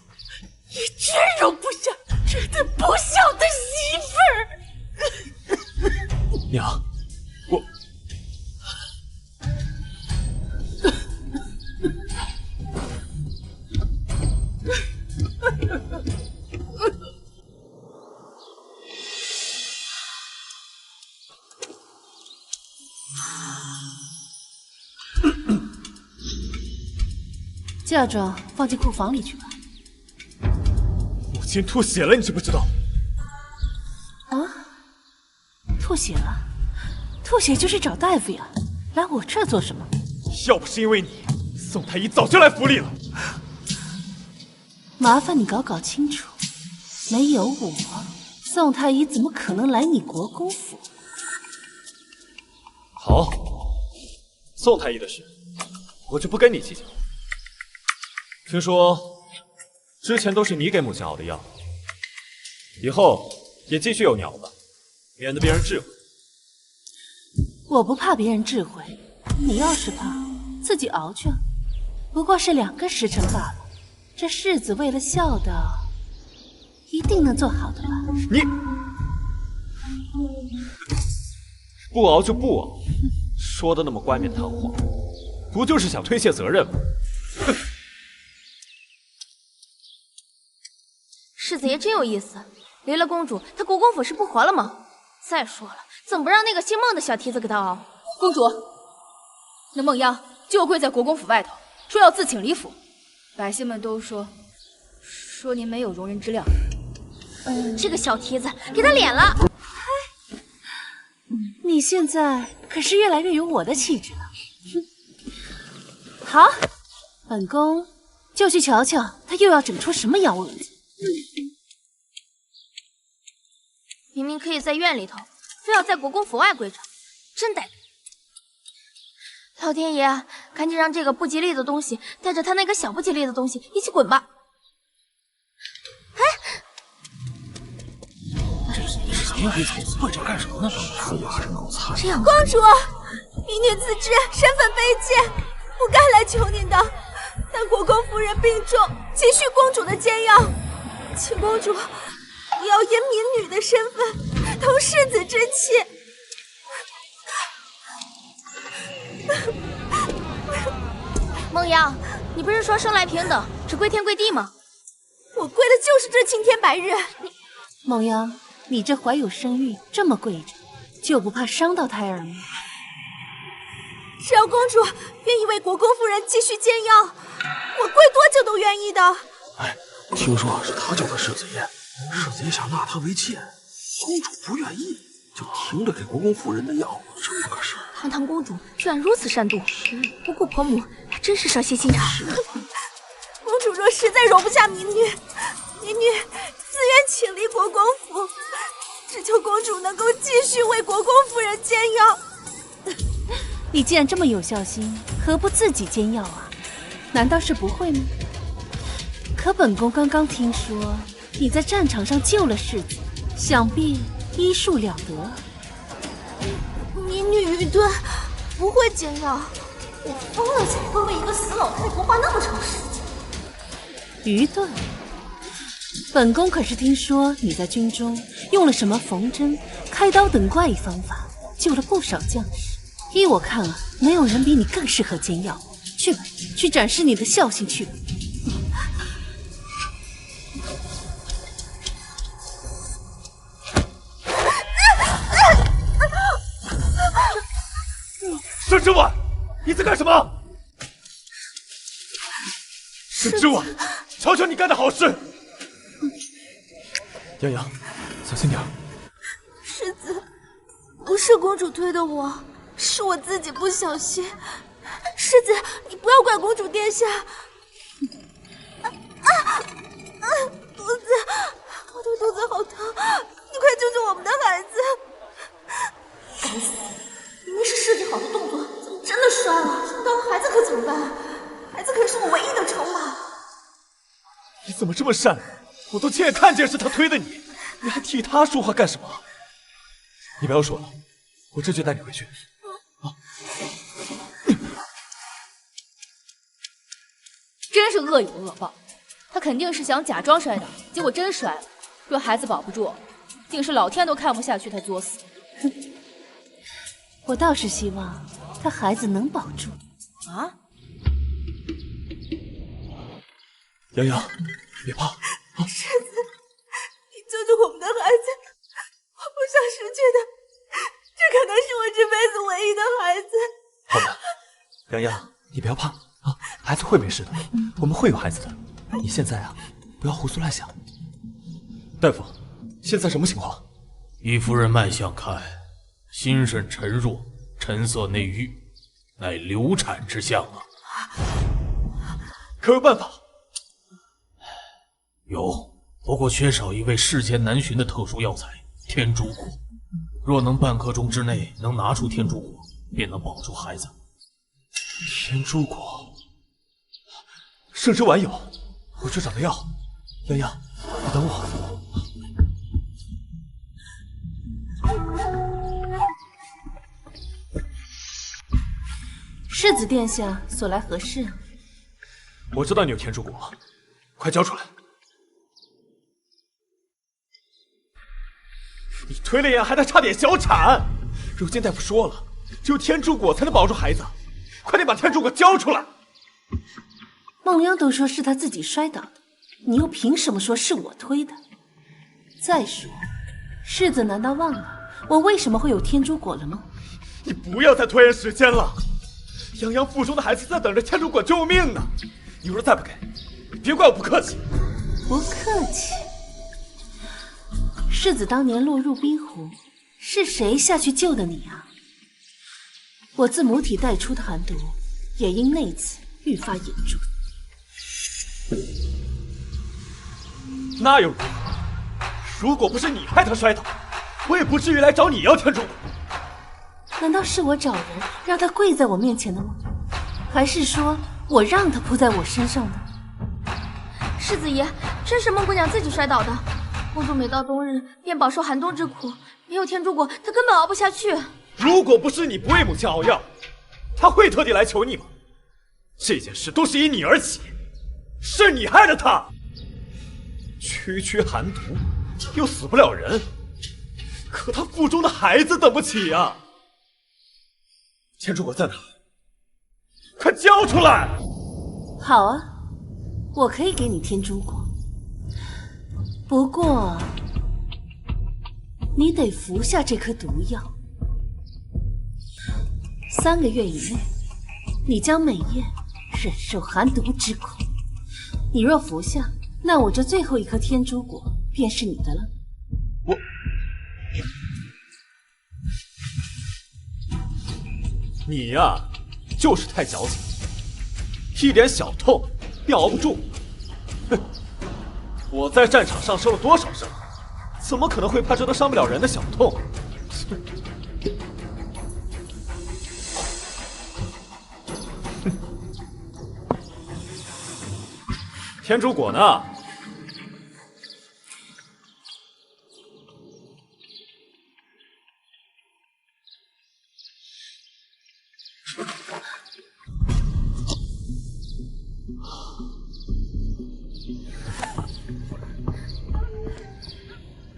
也绝容不下这等不孝的媳妇儿。娘，我。嫁妆放进库房里去吧。母亲吐血了，你知不知道？啊？吐血了？吐血就去找大夫呀，来我这儿做什么？要不是因为你，宋太医早就来府里了。麻烦你搞清楚，没有我，宋太医怎么可能来你国公府？好，宋太医的事，我就不跟你计较。听说之前都是你给母亲熬的药，以后也继续由你熬吧，免得别人智慧。我不怕别人智慧，你要是怕，自己熬去，不过是2个时辰罢了。这世子为了孝道，一定能做好的吧？你不熬就不熬，说的那么冠冕堂皇，不就是想推卸责任吗？哼！世子爷真有意思，离了公主，他国公府是不活了吗？再说了，怎么不让那个姓孟的小蹄子给他熬？公主，那孟央就跪在国公府外头，说要自请离府。百姓们都说您没有容人之量。这个小蹄子给他脸了。你现在可是越来越有我的气质了。好，本宫就去瞧瞧他又要整出什么幺蛾子。明明可以在院里头，非要在国公府外跪着，真呆。老天爷，赶紧让这个不吉利的东西带着他那个小不吉利的东西一起滚吧！哎，这是谁呀？跪着干什么呢？这样，公主，民女自知身份卑贱，不该来求您的。但国公夫人病重，急需公主的煎药，请公主也要以民女的身份同世子之妻。孟央，你不是说生来平等，只跪天跪地吗？我跪的就是这青天白日。孟央，你这怀有身孕，这么跪着，就不怕伤到胎儿吗？只要公主愿意为国公夫人继续煎药，我跪多久都愿意的。哎，听说是他救的世子爷，世子爷想纳他为妾，公主不愿意，就停着给国公夫人的药，这么个事儿。堂堂公主居然如此善妒，不顾婆母，还真是蛇蝎心肠。公主若实在容不下民女，民女自愿请离国公府，只求公主能够继续为国公夫人煎药。你既然这么有孝心，何不自己煎药啊？难道是不会吗？可本宫刚刚听说你在战场上救了世子，想必医术了得。民女愚钝，不会煎药。我疯了才会为一个死老太婆花那么长时间。愚钝？本宫可是听说你在军中用了什么缝针、开刀等怪异方法，救了不少将士。依我看啊，没有人比你更适合煎药。去吧，去展示你的孝心去吧。沈之婉，你在干什么？沈之婉，瞧瞧你干的好事！洋洋，小心点。世子，不是公主推的我，是我自己不小心。世子，你不要怪公主殿下。肚子，我的肚子好疼，你快救救我们的孩子！该死，明明是设计好的动作，怎么真的摔了？到了孩子可怎么办？孩子可是我唯一的筹码。你怎么这么善良？我都亲眼看见是他推的你，你还替他说话干什么？你不要说了，我这就带你回去。真是恶有恶报，他肯定是想假装摔倒，结果真摔了。若孩子保不住，定是老天都看不下去他作死。我倒是希望他孩子能保住。啊！洋洋，别怕。世子，你救救我们的孩子，我不想失去他，这可能是我这辈子唯一的孩子。好的，洋洋，你不要怕啊，孩子会没事的，我们会有孩子的。你现在啊，不要胡思乱想。大夫，现在什么情况？依夫人脉象看，心肾沉弱，沉色内郁，乃流产之象啊。可有办法？有，不过缺少一味世间难寻的特殊药材——天竺果。若能半刻钟之内能拿出天竺果，便能保住孩子。天竺果，圣之丸有，我去找他要。洋洋，你等我。世子殿下所来何事？我知道你有天竺果，快交出来！你推了眼，还差点小产。如今大夫说了，只有天竺果才能保住孩子，快点把天竺果交出来！梦央都说是他自己摔倒的，你又凭什么说是我推的？再说，世子难道忘了我为什么会有天竺果了吗？你不要再拖延时间了，洋洋腹中的孩子在等着天竺果救命呢。你若再不给，别怪我不客气。不客气。世子当年落入冰湖，是谁下去救的你啊？我自母体带出的寒毒，也因那次愈发严重。那又如何？如果不是你害他摔倒，我也不至于来找你要天竺果。难道是我找人让他跪在我面前的吗？还是说我让他扑在我身上的？世子爷，真是孟姑娘自己摔倒的。公主每到冬日便饱受寒冬之苦，没有天竺果，她根本熬不下去。如果不是你不为母亲熬药，她会特地来求你吗？这件事都是因你而起，是你害了她。区区寒毒，又死不了人，可她腹中的孩子等不起啊！天竺果在哪？快交出来！好啊，我可以给你天竺果，不过你得服下这颗毒药。3个月以内，你将每夜忍受寒毒之苦。你若服下，那我这最后一颗天珠果便是你的了。你呀，就是太矫情，一点小痛便熬不住。哼，我在战场上受了多少伤，怎么可能会怕这都伤不了人的小痛？天竺果呢？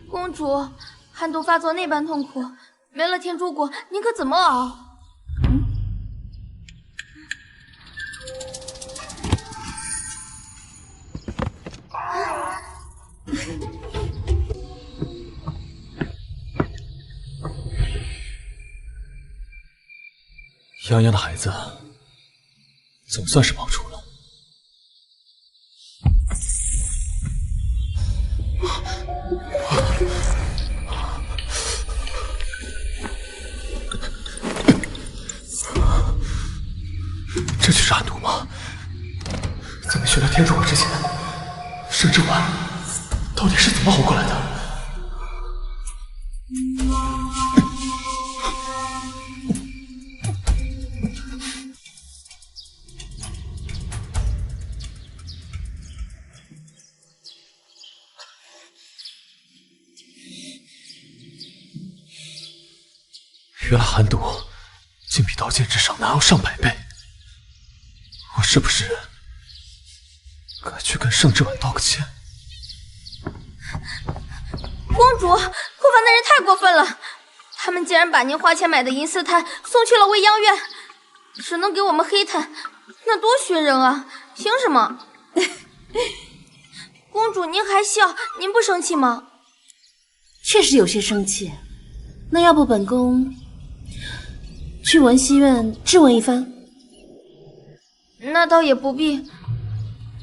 公主，寒毒发作那般痛苦，没了天竺果，您可怎么熬？泱泱的孩子总算是保住了。这就是寒毒吗？在没学到天竺果之前，盛之丸到底是怎么熬过来的？原来寒毒竟比刀剑之上难熬上百倍，我是不是该去跟盛之婉道个歉？公主，护法那人太过分了，他们竟然把您花钱买的银丝炭送去了未央院，只能给我们黑炭，那多熏人啊！凭什么？公主，您还笑，您不生气吗？确实有些生气。那要不本宫去文熙院质问一番？那倒也不必。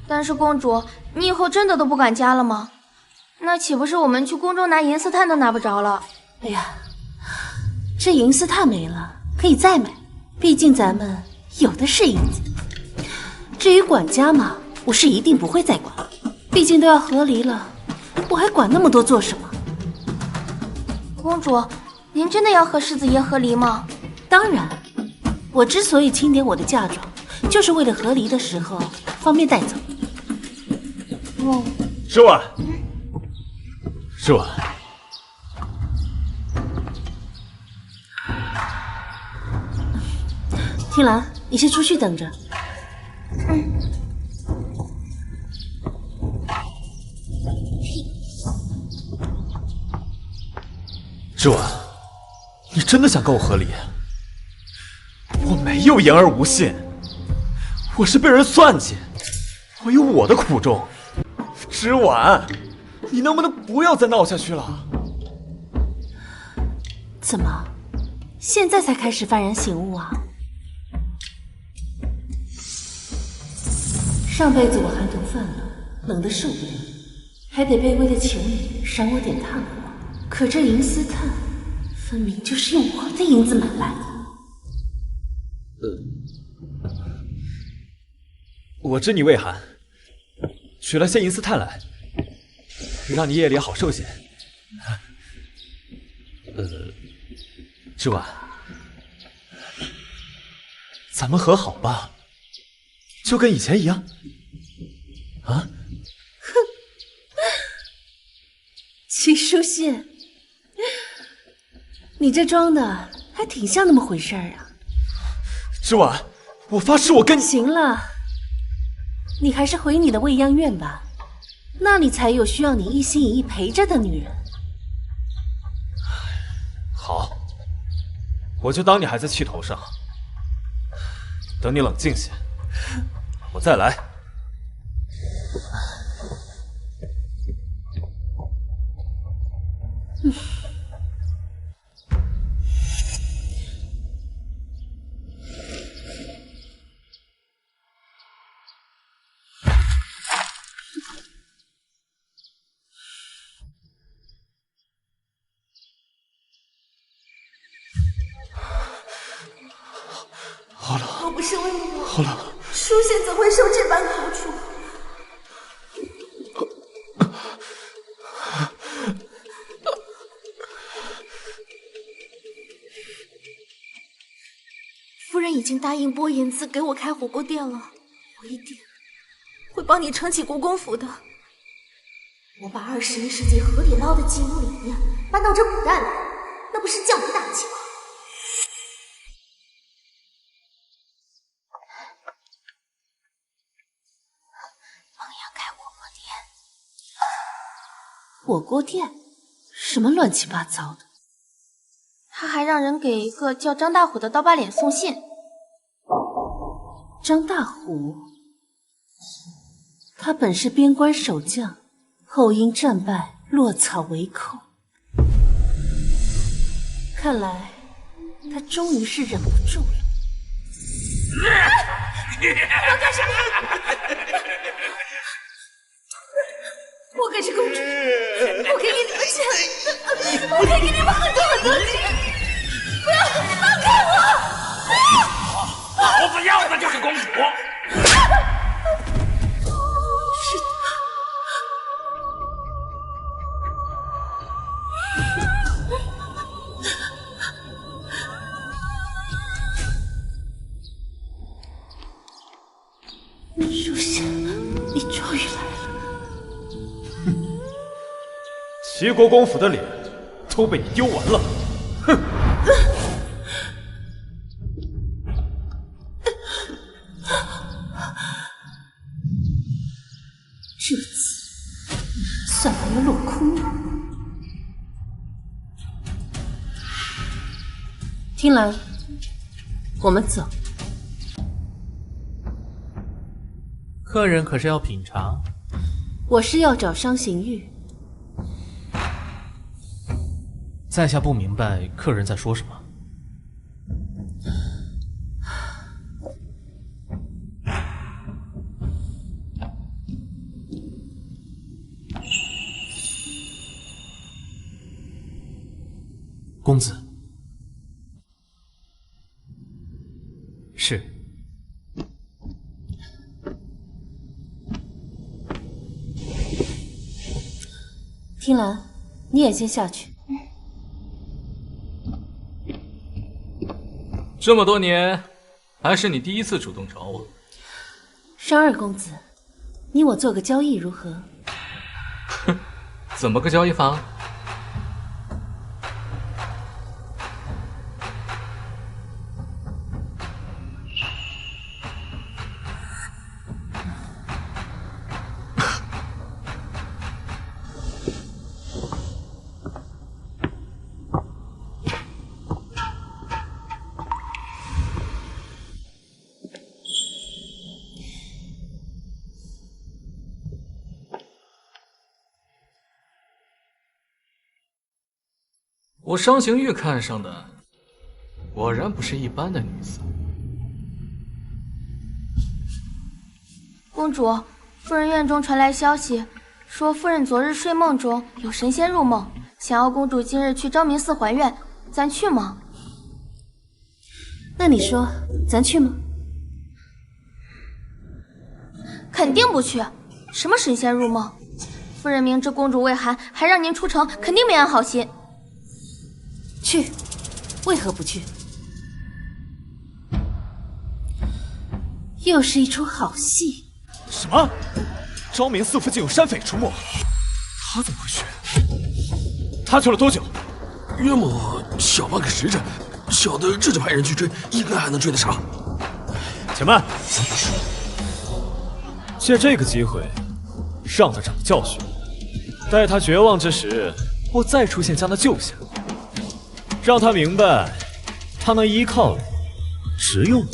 但是公主，你以后真的都不管家了吗？那岂不是我们去宫中拿银丝炭都拿不着了？哎呀，这银丝炭没了，可以再买，毕竟咱们有的是银子。至于管家嘛，我是一定不会再管，毕竟都要和离了，我还管那么多做什么？公主，您真的要和世子爷和离吗？当然，我之所以清点我的嫁妆，就是为了和离的时候方便带走。之婉，之婉，听兰，你先出去等着。之婉，你真的想跟我和离？我没有言而无信，我是被人算计，我有我的苦衷。之婉，你能不能不要再闹下去了？怎么，现在才开始幡然醒悟啊？上辈子我寒毒犯了，冷得受不了，还得卑微的求你赏我点炭火。可这银丝炭，分明就是用我的银子买来的。我知你畏寒，取了些银丝炭来，让你夜里好受些。之婉，咱们和好吧，就跟以前一样。啊？哼，秦书信，你这装的还挺像那么回事儿啊。之婉，我发誓我跟你……行了，你还是回你的未央院吧，那里才有需要你一心一意陪着的女人。好，我就当你还在气头上，等你冷静些，我再来。好了，若不是为我，好了，书仙怎会受这般苦楚？夫人已经答应波言子给我开火锅店了，我一定会帮你撑起国公府的。我把21世纪河里捞的记录理念搬到这古代来，那不是降低大气吗？梦阳开火锅店，火锅店？什么乱七八糟的？他还让人给一个叫张大虎的刀疤脸送信。张大虎，他本是边关守将，后因战败落草为寇。看来他终于是忍不住了。我可是公主，我给你们钱，我可以给你们很多很多钱，不要放开我！我不要的就是公主。书仙，你终于来了。齐国公府的脸都被你丢完了，哼！这次算没有落空了。听兰，我们走。客人可是要品尝？我是要找伤刑玉。在下不明白客人在说什么。公子，是。听兰，你也先下去。这么多年，还是你第一次主动找我。商二公子，你我做个交易如何？哼，怎么个交易法？我伤刑玉看上的，果然不是一般的女子。公主，夫人院中传来消息，说夫人昨日睡梦中有神仙入梦，想要公主今日去昭明寺还愿，咱去吗？那你说，咱去吗？肯定不去！什么神仙入梦？夫人明知公主未寒，还让您出城，肯定没安好心。去，为何不去？又是一出好戏。什么？昭明寺附近有山匪出没，他怎么会去？他去了多久？约莫小半个时辰。小的这就派人去追，应该还能追得上。且慢，借这个机会让他长教训，待他绝望之时，我再出现将他救下。让他明白，他能依靠的只有我。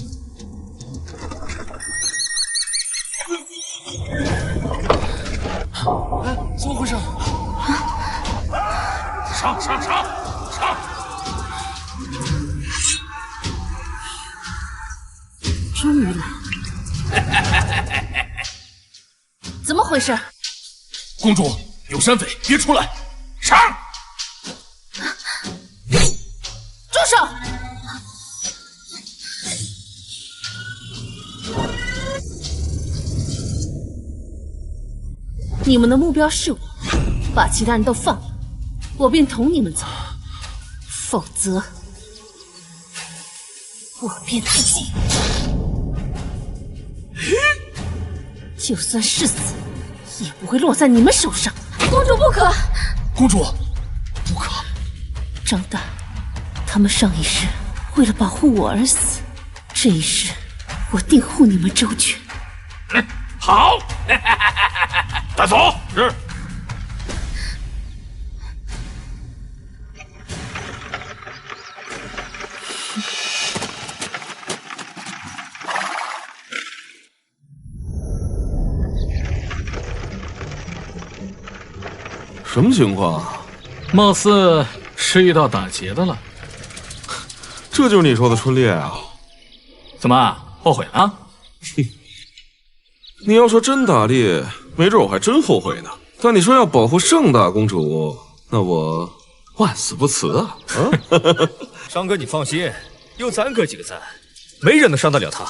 哎，怎么回事？上！终于来了，怎么回事？公主，有山匪，别出来！上！住手！你们的目标是我，把其他人都放了，我便同你们走；否则，我便自己。就算是死，也不会落在你们手上。公主不可！公主，不可！张大，他们上一世为了保护我而死，这一世我定护你们周全。好，带走。是。什么情况啊？貌似是遇到打劫的了。这就是你说的春烈啊？怎么后悔了？你要说真打猎，没准我还真后悔呢。但你说要保护盛大公主，那我万死不辞啊！商哥，你放心，有咱哥几个在，没人能伤得了他。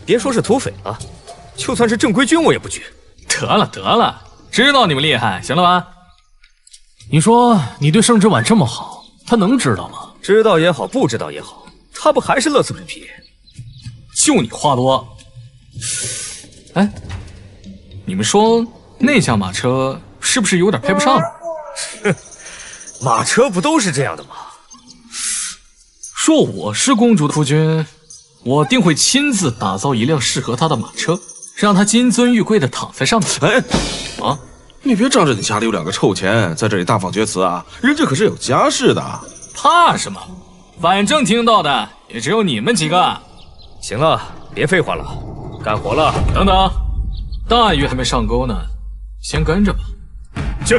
别说是土匪了，就算是正规军，我也不惧。得了得了，知道你们厉害，行了吧？你说你对盛之婉这么好，他能知道吗？知道也好，不知道也好，他不还是乐此不疲？就你话多。哎，你们说那辆马车是不是有点配不上呢？哼，马车不都是这样的吗？若我是公主的夫君，我定会亲自打造一辆适合她的马车，让她金尊玉贵的躺在上面。哎，啊！你别仗着你家里有2个臭钱，在这里大放厥词啊！人家可是有家室的。怕什么？反正听到的也只有你们几个。行了，别废话了，干活了。等等，大鱼还没上钩呢，先跟着吧。去。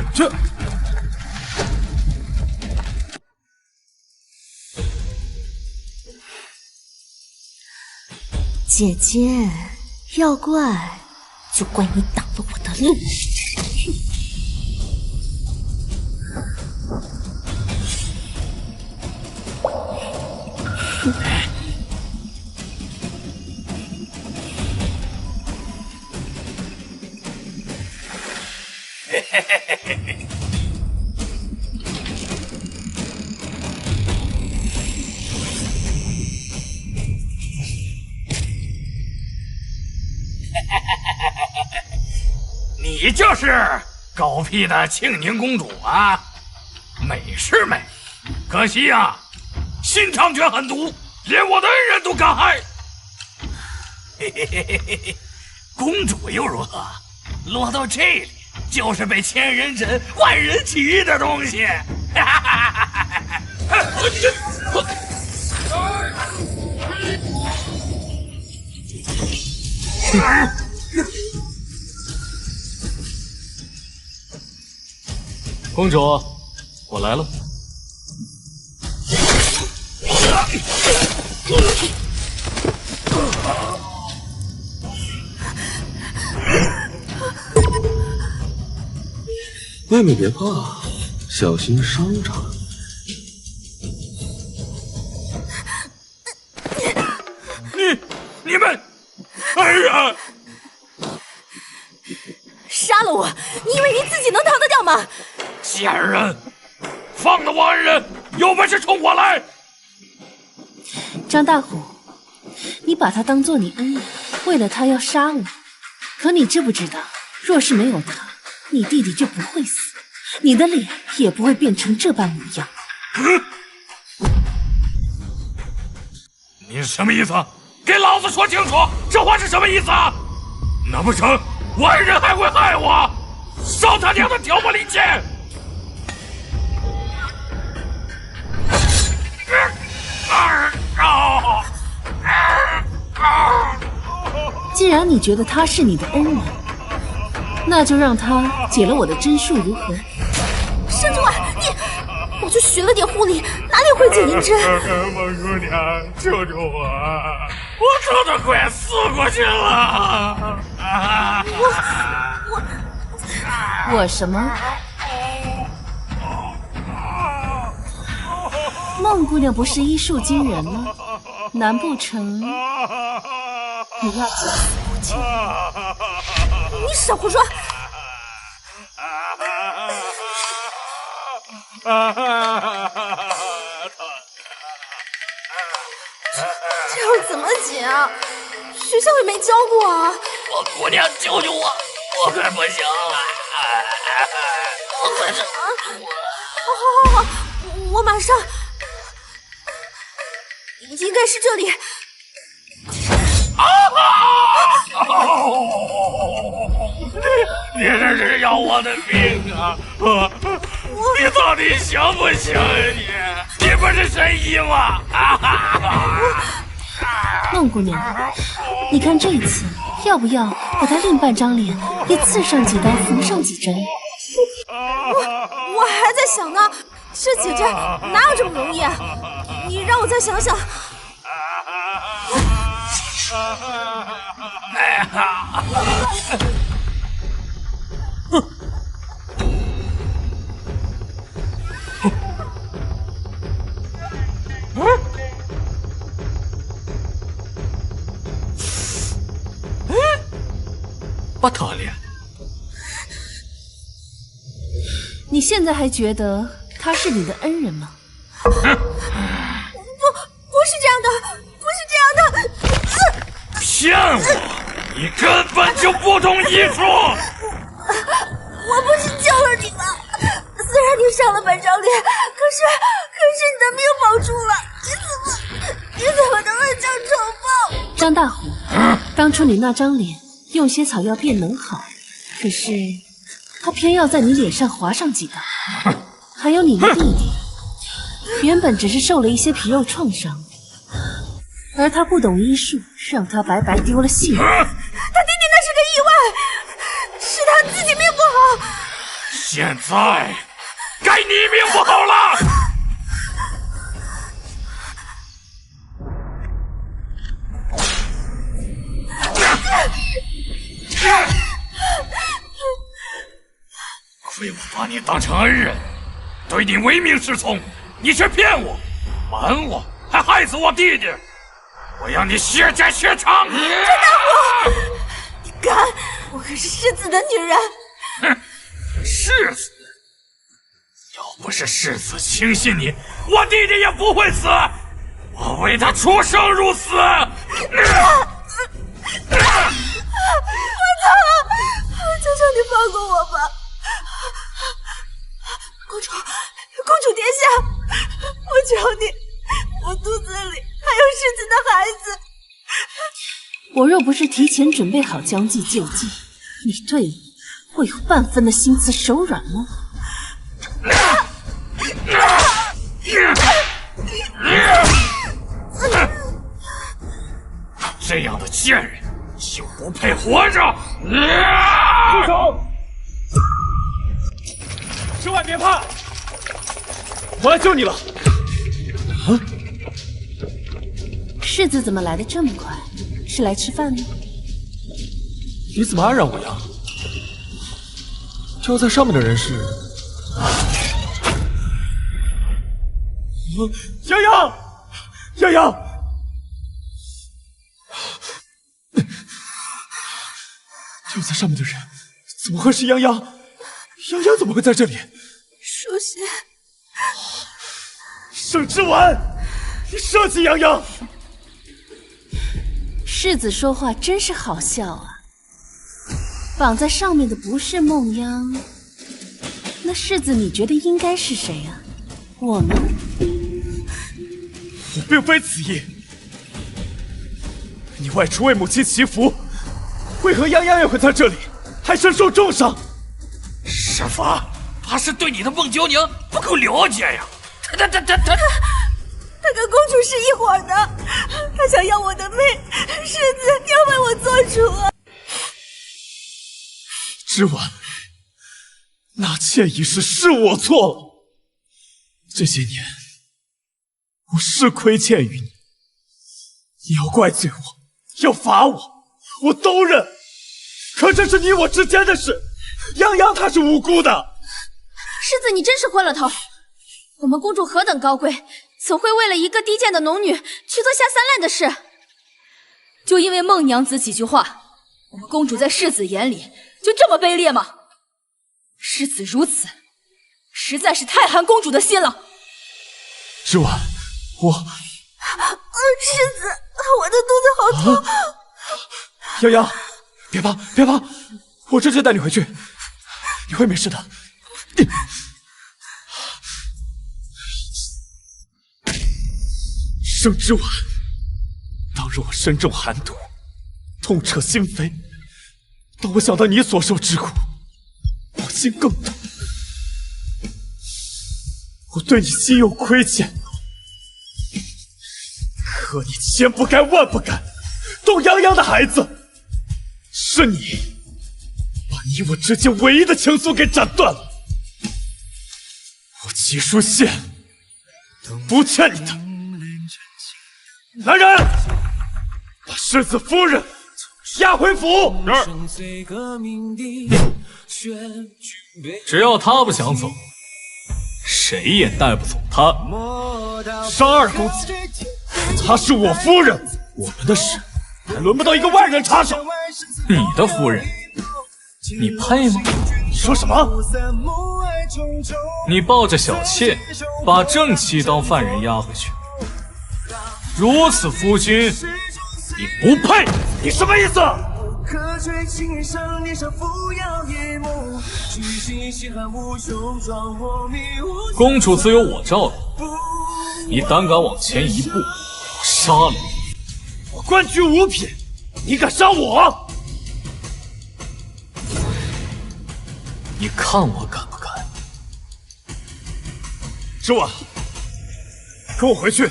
姐姐，要怪就怪你挡了我的路。你就是狗屁的庆宁公主啊！美是美，可惜呀，心肠却狠毒，连我的恩人都敢害。嘿嘿嘿嘿嘿，公主又如何？落到这里，就是被千人斩、万人骑的东西。哈哈哈哈哈！公主，我来了。妹妹别怕，小心伤着。你们，哎呀！杀了我！你以为你自己能逃得掉吗？贱人，放了我恩人，有本事冲我来！张大虎，你把他当做你恩人，为了他要杀我。可你知不知道，若是没有他，你弟弟就不会死，你的脸也不会变成这般模样。你什么意思？给老子说清楚，这话是什么意思？难不成我恩人还会害我？烧他娘的挑拨离间！既然你觉得他是你的恩人，那就让他解了我的真术如何？盛之婉，你，我就学了点护理，哪里会解银针？孟姑娘，救救我！我差点快死过去了！我什么？孟姑娘不是医术惊人吗？难不成你要见死不救？你少胡说！这要怎么解啊？学校也没教过啊！我姑娘，救救我！我快不行了！我快是……好，我马上。应该是这里。你这是要我的命啊！你到底行不行啊你不是神医吗？孟姑娘，你看这一次要不要把她另半张脸也刺上几刀，缝上几针？我还在想呢，这几针哪有这么容易啊？你让我再想想。不讨厌。你现在还觉得他是你的恩人吗？不是这样的，不是这样的！骗我！你根本就不懂医术！我不是救了你吗？虽然你伤了半张脸，可是你的命保住了，你怎么能乱将仇报？张大虎，当初你那张脸用些草药便能好，可是他偏要在你脸上划上几刀。还有你的弟弟，原本只是受了一些皮肉创伤，而他不懂医术，让他白白丢了性命。他弟弟那是个意外，是他自己命不好。现在该你命不好了。亏我把你当成恩人，对你唯命是从，你却骗我、瞒我，还害死我弟弟！我要你血债血偿！张大虎，你敢！我可是世子的女人。哼，世子！要不是世子轻信你，我弟弟也不会死。我为他出生入死。我操！求求你放过我吧！公主殿下，我求你，我肚子里还有世子的孩子。我若不是提前准备好将计就计，你对我会有半分的心慈手软吗？这样的贱人就不配活着！住手！之外别怕，我来救你了。世子怎么来的这么快？是来吃饭的？你怎么安然无恙？就在上面的人是……泱泱，泱泱，就在上面的人怎么会是泱泱？泱泱怎么会在这里？书仙，盛之婉，你舍弃泱泱！世子说话真是好笑啊！绑在上面的不是梦央，那世子你觉得应该是谁啊？我呢？我并非此意。你外出为母亲祈福，为何泱泱也会在这里，还身受重伤？师父，他是对你的孟娇娘不够了解呀！他跟公主是一伙的，他想要我的命，世子要为我做主啊！之婉，那妾一事是我错了，这些年我是亏欠于你，你要怪罪我，要罚我，我都认。可这是你我之间的事，泱泱她是无辜的。世子，你真是昏了头！我们公主何等高贵，怎会为了一个低贱的农女去做下三滥的事？就因为孟娘子几句话，我们公主在世子眼里就这么卑劣吗？世子如此，实在是太寒公主的心了。之婉，世子，我的肚子好痛。洋洋，别怕，别怕，我这就带你回去，你会没事的。盛之婉，当日我身中寒毒，痛彻心扉。当我想到你所受之苦，我心更痛。我对你心有亏欠，可你千不该万不该动洋洋的孩子。是你把你我之间唯一的情愫给斩断了。我齐书宪不欠你的。来人，把世子夫人押回府。只要他不想走，谁也带不走他。商二公子，她是我夫人，我们的事还轮不到一个外人插手。你的夫人，你配吗？说什么？你抱着小妾，把正妻当犯人押回去，如此夫君，你不配。你什么意思？公主自有我罩着，你胆敢往前一步，我杀了你！我官居五品，你敢杀我？你看我敢不敢？之婉，跟我回去。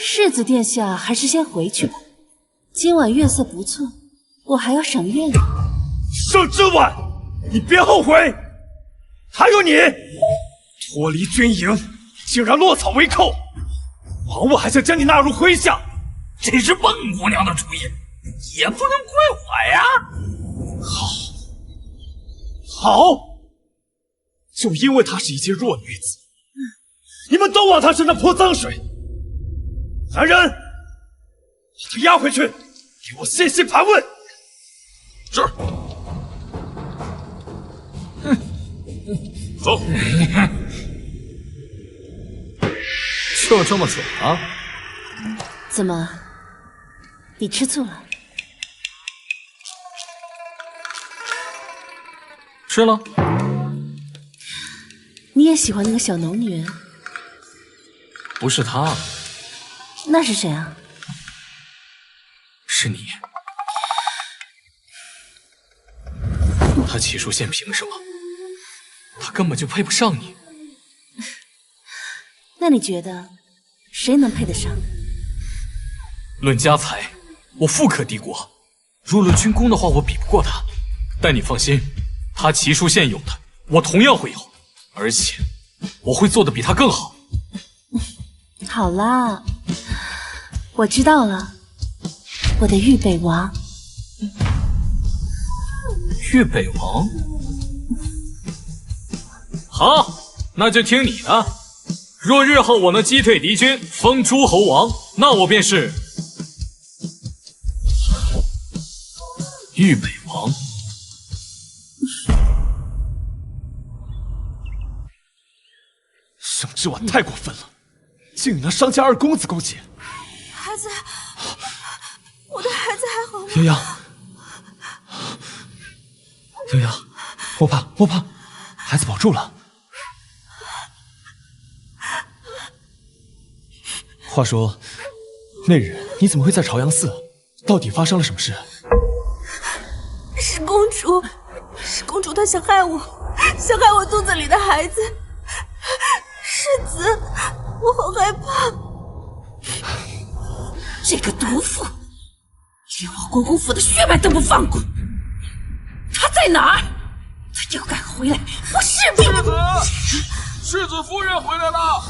世子殿下还是先回去吧，今晚月色不错，我还要赏月呢。盛之婉，你别后悔！还有你，脱离军营，竟然落草为寇，王我还想将你纳入麾下，这是孟姑娘的主意，也不能怪我呀。好，就因为她是一介弱女子，你们都往她身上泼脏水。来人，把她押回去，给我细细盘问。是。走。就这么走啊？怎么，你吃醋了？吃了。你也喜欢那个小农女人？不是她。那是谁啊？是你。他齐书宪凭什么？他根本就配不上你。那你觉得谁能配得上？论家财，我富可敌国；若论军功的话，我比不过他。但你放心，他齐书宪有的，我同样会有，而且我会做得比他更好。好啦，我知道了，我的豫北王。豫北王？好，那就听你的。若日后我能击退敌军，封诸侯王，那我便是豫北王。盛之婉太过分了，竟能伤及二公子勾结。孩子，我的孩子还好吗？洋洋，洋洋，莫怕莫怕，孩子保住了。话说，那日你怎么会在朝阳寺？到底发生了什么事？是公主，是公主，她想害我，想害我肚子里的孩子。世子，我好害怕。这个毒妇，连我国公府的血脉都不放过，她在哪儿？她要敢回来，我势必……世子夫人回来了。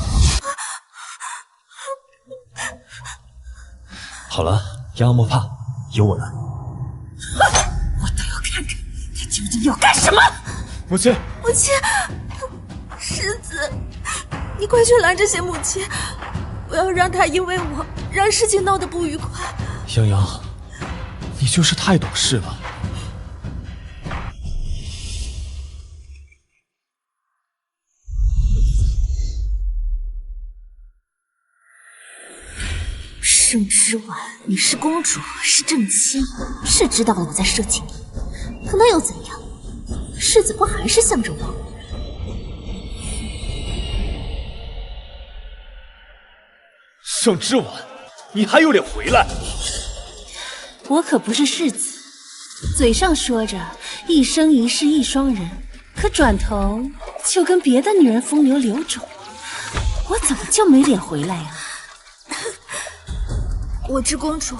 好了，洋洋莫怕，有我呢。我倒要看看她究竟要干什么！母亲，母亲，世子，你快去拦这些母亲，不要让她因为我让事情闹得不愉快。洋洋，你就是太懂事了。盛之婉，你是公主，是正妻，是知道了我在设计你，可那又怎样？世子不还是向着我？盛之婉，你还有脸回来？我可不是世子，嘴上说着一生一世一双人，可转头就跟别的女人风流流种，我怎么就没脸回来呀？我知公主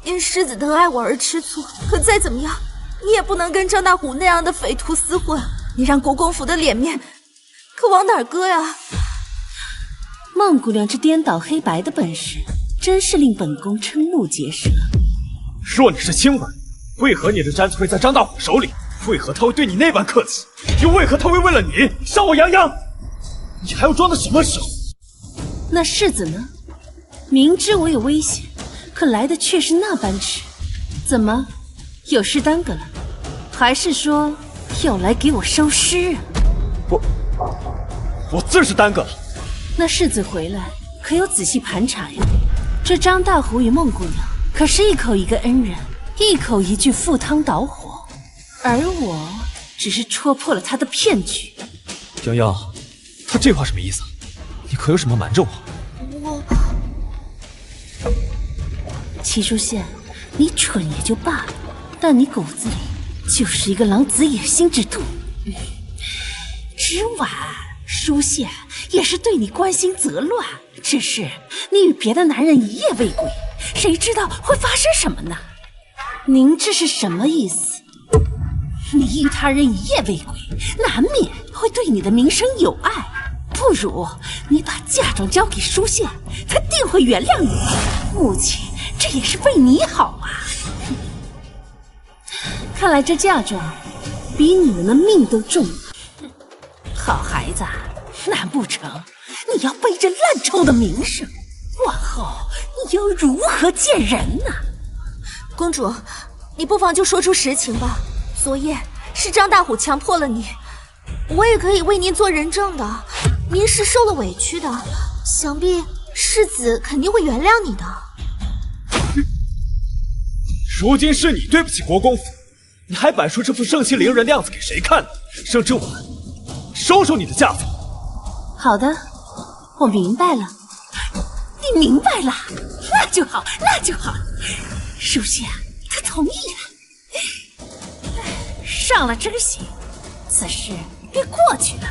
因世子疼爱我而吃醋，可再怎么样，你也不能跟张大虎那样的匪徒厮混。你让国公府的脸面可往哪儿搁呀？孟姑娘这颠倒黑白的本事，真是令本宫瞠目结舌。若你是清婉，为何你的簪子会在张大虎手里？为何他会对你那般客气？又为何他会为了你伤我泱泱？你还要装到什么时候？那世子呢？明知我有危险，可来的却是那般迟。怎么，有事耽搁了？还是说要来给我收尸啊？我自是耽搁了。那世子回来可有仔细盘查呀？这张大虎与孟姑娘可是一口一个恩人，一口一句赴汤蹈火，而我只是戳破了他的骗局。泱泱，他这话什么意思？你可有什么瞒着我？齐书宪，你蠢也就罢了，但你骨子里就是一个狼子野心之徒。之婉，书宪也是对你关心则乱，只是你与别的男人一夜未归，谁知道会发生什么呢？您这是什么意思？你与他人一夜未归，难免会对你的名声有碍。不如你把嫁妆交给书宪，他定会原谅你。目前这也是为你好啊。看来这嫁妆比你们的命都重。好孩子，难不成你要背着烂臭的名声，往后你又如何见人呢？公主，你不妨就说出实情吧。昨夜是张大虎强迫了你，我也可以为您做人证的。您是受了委屈的，想必世子肯定会原谅你的。如今是你对不起国公府，你还摆出这副盛气凌人的样子给谁看呢？盛之婉，收收你的架子。好的，我明白了。你明白了，那就好，那就好。书宪他同意了，上了这血，此事便过去了。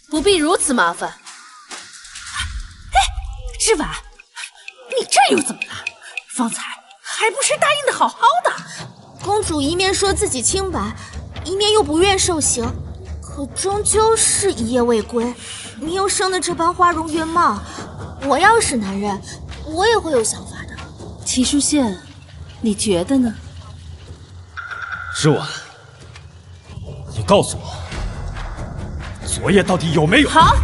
不必如此麻烦。哎，之婉，你这又怎么了？方才还不是答应的好好的？公主一面说自己清白，一面又不愿受刑，可终究是一夜未归。你又生得这般花容月貌，我要是男人，我也会有想法的。齐书宪，你觉得呢？之婉，你告诉我，昨夜到底有没有？好，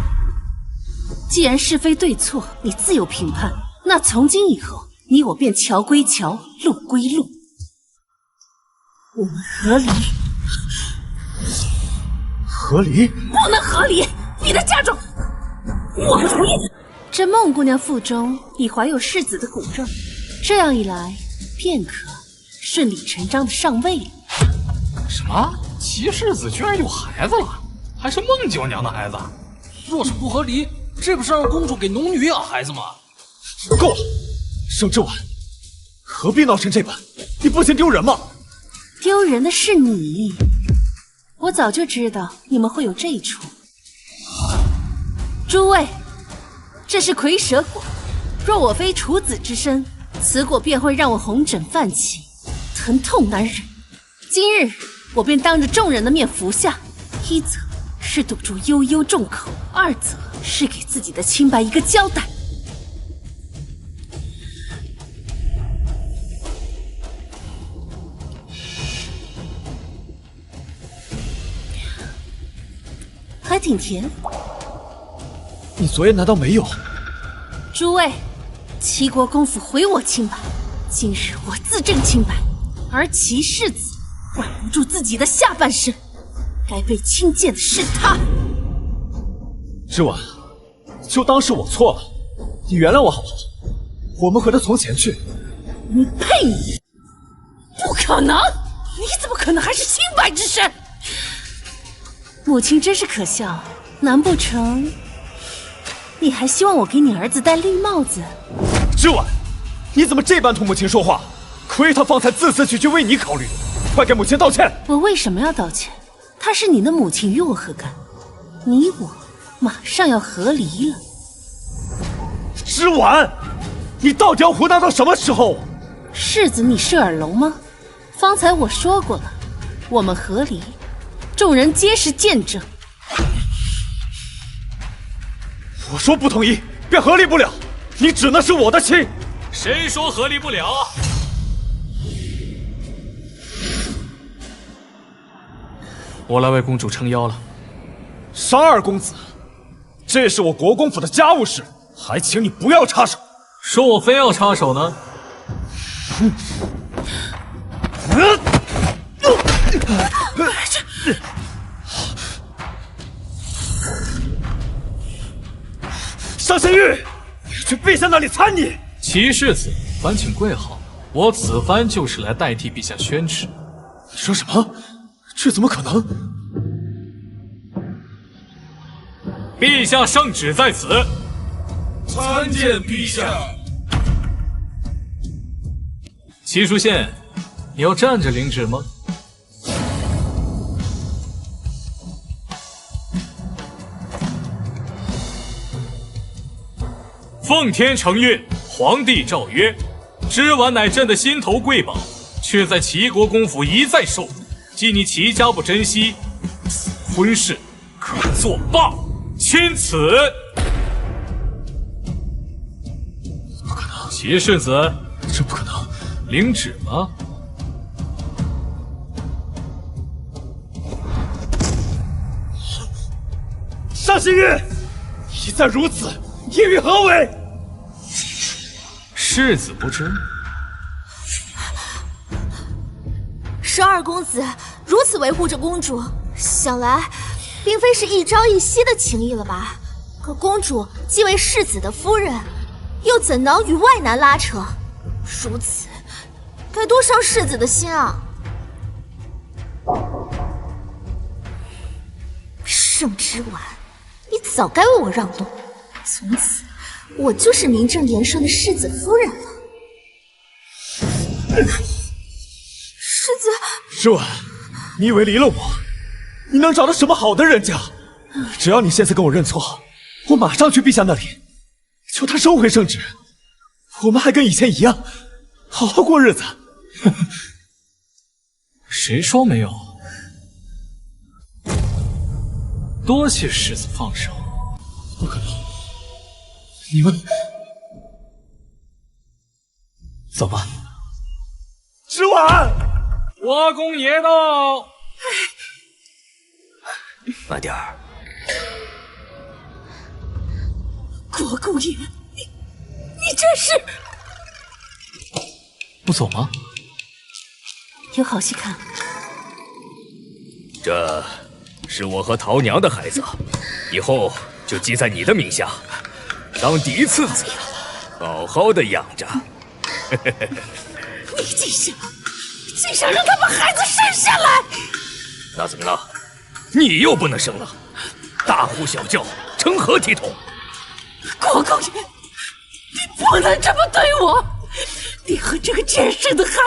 既然是非对错你自有评判，那从今以后，你我便桥归桥，路归路，我们和离。和离？不能和离！你的嫁妆，我不同意。这孟姑娘腹中已怀有世子的骨肉，这样一来，便可顺理成章的上位了。什么？齐世子居然有孩子了，还是孟九娘的孩子？若是不合理，这不是让公主给农女养孩子吗？够了，盛之婉，何必闹成这般？你不嫌丢人吗？丢人的是你，我早就知道你们会有这一出。诸位，这是蝰蛇果，若我非处子之身，此果便会让我红疹泛起，疼痛难忍。今日我便当着众人的面服下，一则是堵住悠悠众口，二则是给自己的清白一个交代。还挺甜。你昨夜难道没有？诸位，齐国公府毁我清白，今日我自证清白，而齐世子管不住自己的下半身，该被轻贱的是他。之婉，就当是我错了，你原谅我好不好？我们回到从前去。你配你？不可能！你怎么可能还是清白之身？母亲真是可笑，难不成你还希望我给你儿子戴绿帽子？之婉，你怎么这般同母亲说话？亏她方才字字句句为你考虑，快给母亲道歉！我为什么要道歉？她是你的母亲，与我何干？你我马上要和离了。之婉，你到底要胡闹到什么时候？世子，你是耳聋吗？方才我说过了，我们和离，众人皆是见证。我说不同意，便和离不了。你只能是我的亲。谁说和离不了？我来为公主撑腰了。商二公子，这是我国公府的家务事，还请你不要插手。说我非要插手呢？尚仙玉，我要去陛下那里参你。齐世子，烦请跪好，我此番就是来代替陛下宣旨。你说什么？这怎么可能？陛下圣旨在此。参见陛下。齐书宪，你要站着领旨吗？奉天承运，皇帝诏曰：之婉乃朕的心头贵宝，却在齐国公府一再受辱。既你齐家不珍惜，此婚事可作罢。钦此。不可能！齐世子，这不可能！领旨吗？尚仙玉，一再如此，意欲何为？世子不知。十二公子如此维护着公主，想来并非是一朝一夕的情谊了吧？可公主既为世子的夫人，又怎能与外男拉扯？如此，该多伤世子的心啊！盛之婉，你早该为我让路，从此我就是名正言顺的世子夫人了。世子，之婉，你以为离了我，你能找到什么好的人家？只要你现在跟我认错，我马上去陛下那里，求他收回圣旨，我们还跟以前一样，好好过日子。谁说没有？多谢世子放手。不可能！你们走吧。之婉，国公爷到。慢点儿。国公爷，你这是……不走吗？有好戏看。这是我和陶娘的孩子，以后就记在你的名下，当嫡次子，好好的养着。你竟想让他把孩子生下来？那怎么了？你又不能生了，大呼小叫，成何体统？国公爷，你不能这么对我！你和这个贱生的孩子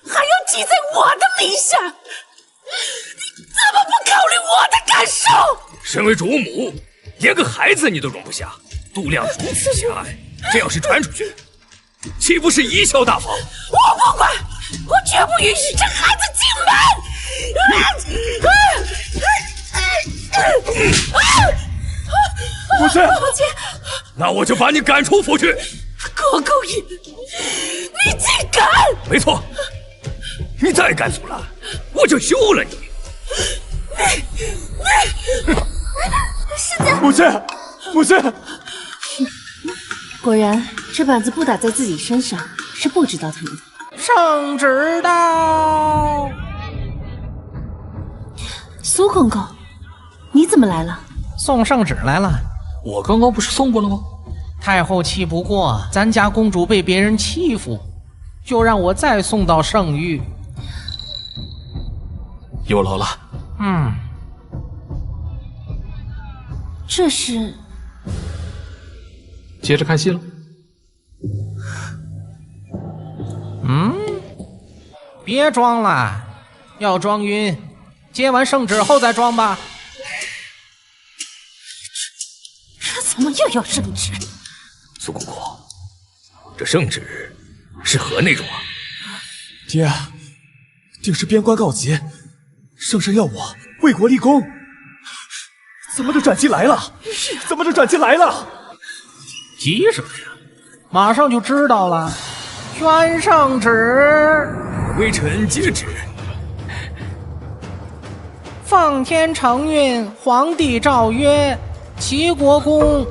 还要记在我的名下，你怎么不考虑我的感受？身为主母，连个孩子你都容不下，度量如此狭隘，这要是传出去，岂不是贻笑大方？我不管，我绝不允许这孩子进门！母亲，母亲，那我就把你赶出府去！国公爷，你竟敢！没错，你再敢阻拦，我就休了你！世子，母亲，母亲，果然，这板子不打在自己身上是不知道疼的。圣旨到。苏公公，你怎么来了？送圣旨来了。我刚刚不是送过了吗？太后气不过咱家公主被别人欺负，就让我再送到圣域。有劳了。这是接着看戏了。别装了，要装晕，接完圣旨后再装吧。这怎么又要圣旨？苏公公，这圣旨是何内容啊？爹，定是边关告急，圣上要我为国立功。怎么就转进来了？怎么就转进来了？急什么呀？马上就知道了。宣圣旨，微臣接旨。奉天承运，皇帝诏曰：齐国公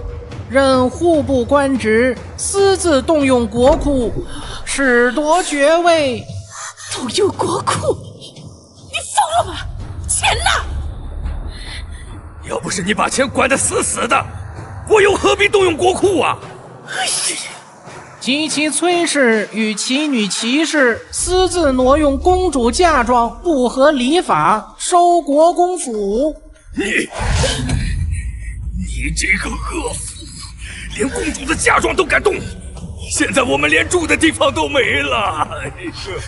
任户部官职，私自动用国库，褫夺爵位。动用国库？你疯了吗？钱呢？要不是你把钱管得死死的，我又何必动用国库啊？及其崔氏与其女齐氏私自挪用公主嫁妆，不合礼法，收国公府。你这个恶妇，连公主的嫁妆都敢动！现在我们连住的地方都没了。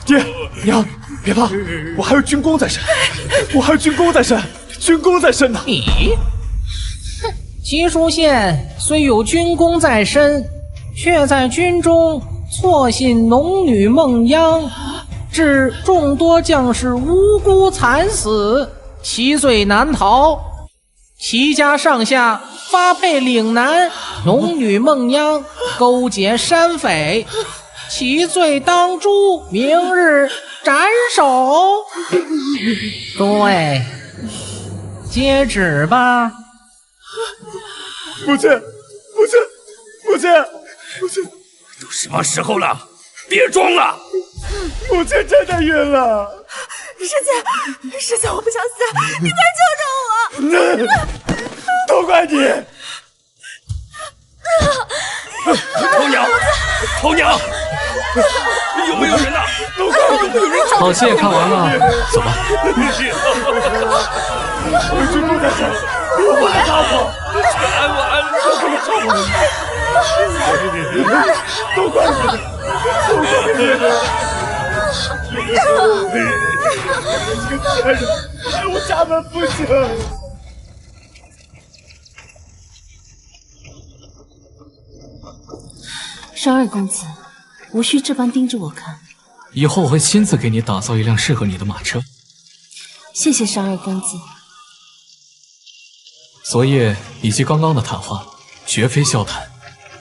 爹娘，别怕，我还有军功在身，我还有军功在身，军功在身呢。你，齐书县虽有军功在身，却在军中错信农女孟央，致众多将士无辜惨死，其罪难逃。齐家上下发配岭南，农女孟央勾结山匪，其罪当诛，明日斩首。诸位，接旨吧。母亲，母亲，母亲，母亲，都什么时候了？别装了！母亲真的晕了。师姐，我不想死，你快救救我！都怪你！头娘，有没有人呐？都怪我！有没有人？好戏也看完了，走吧。有军功在身，我来杀我！都怪你的，都怪你的！这个贱人，害我家门不幸。商二公子，无需这般盯着我看。以后我会亲自给你打造一辆适合你的马车。谢谢商二公子。昨夜以及刚刚的谈话，绝非笑谈，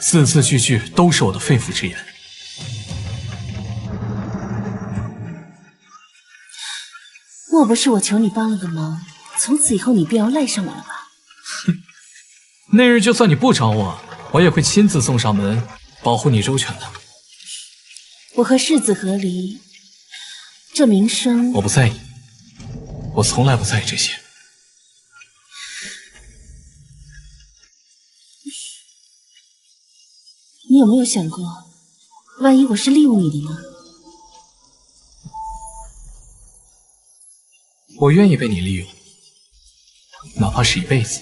字字句句都是我的肺腑之言。莫不是我求你帮了个忙，从此以后你便要赖上我了吧？哼，那日就算你不找我，我也会亲自送上门，保护你周全的。我和世子和离，这名声我不在意，我从来不在意这些。你有没有想过，万一我是利用你的呢？我愿意被你利用，哪怕是一辈子。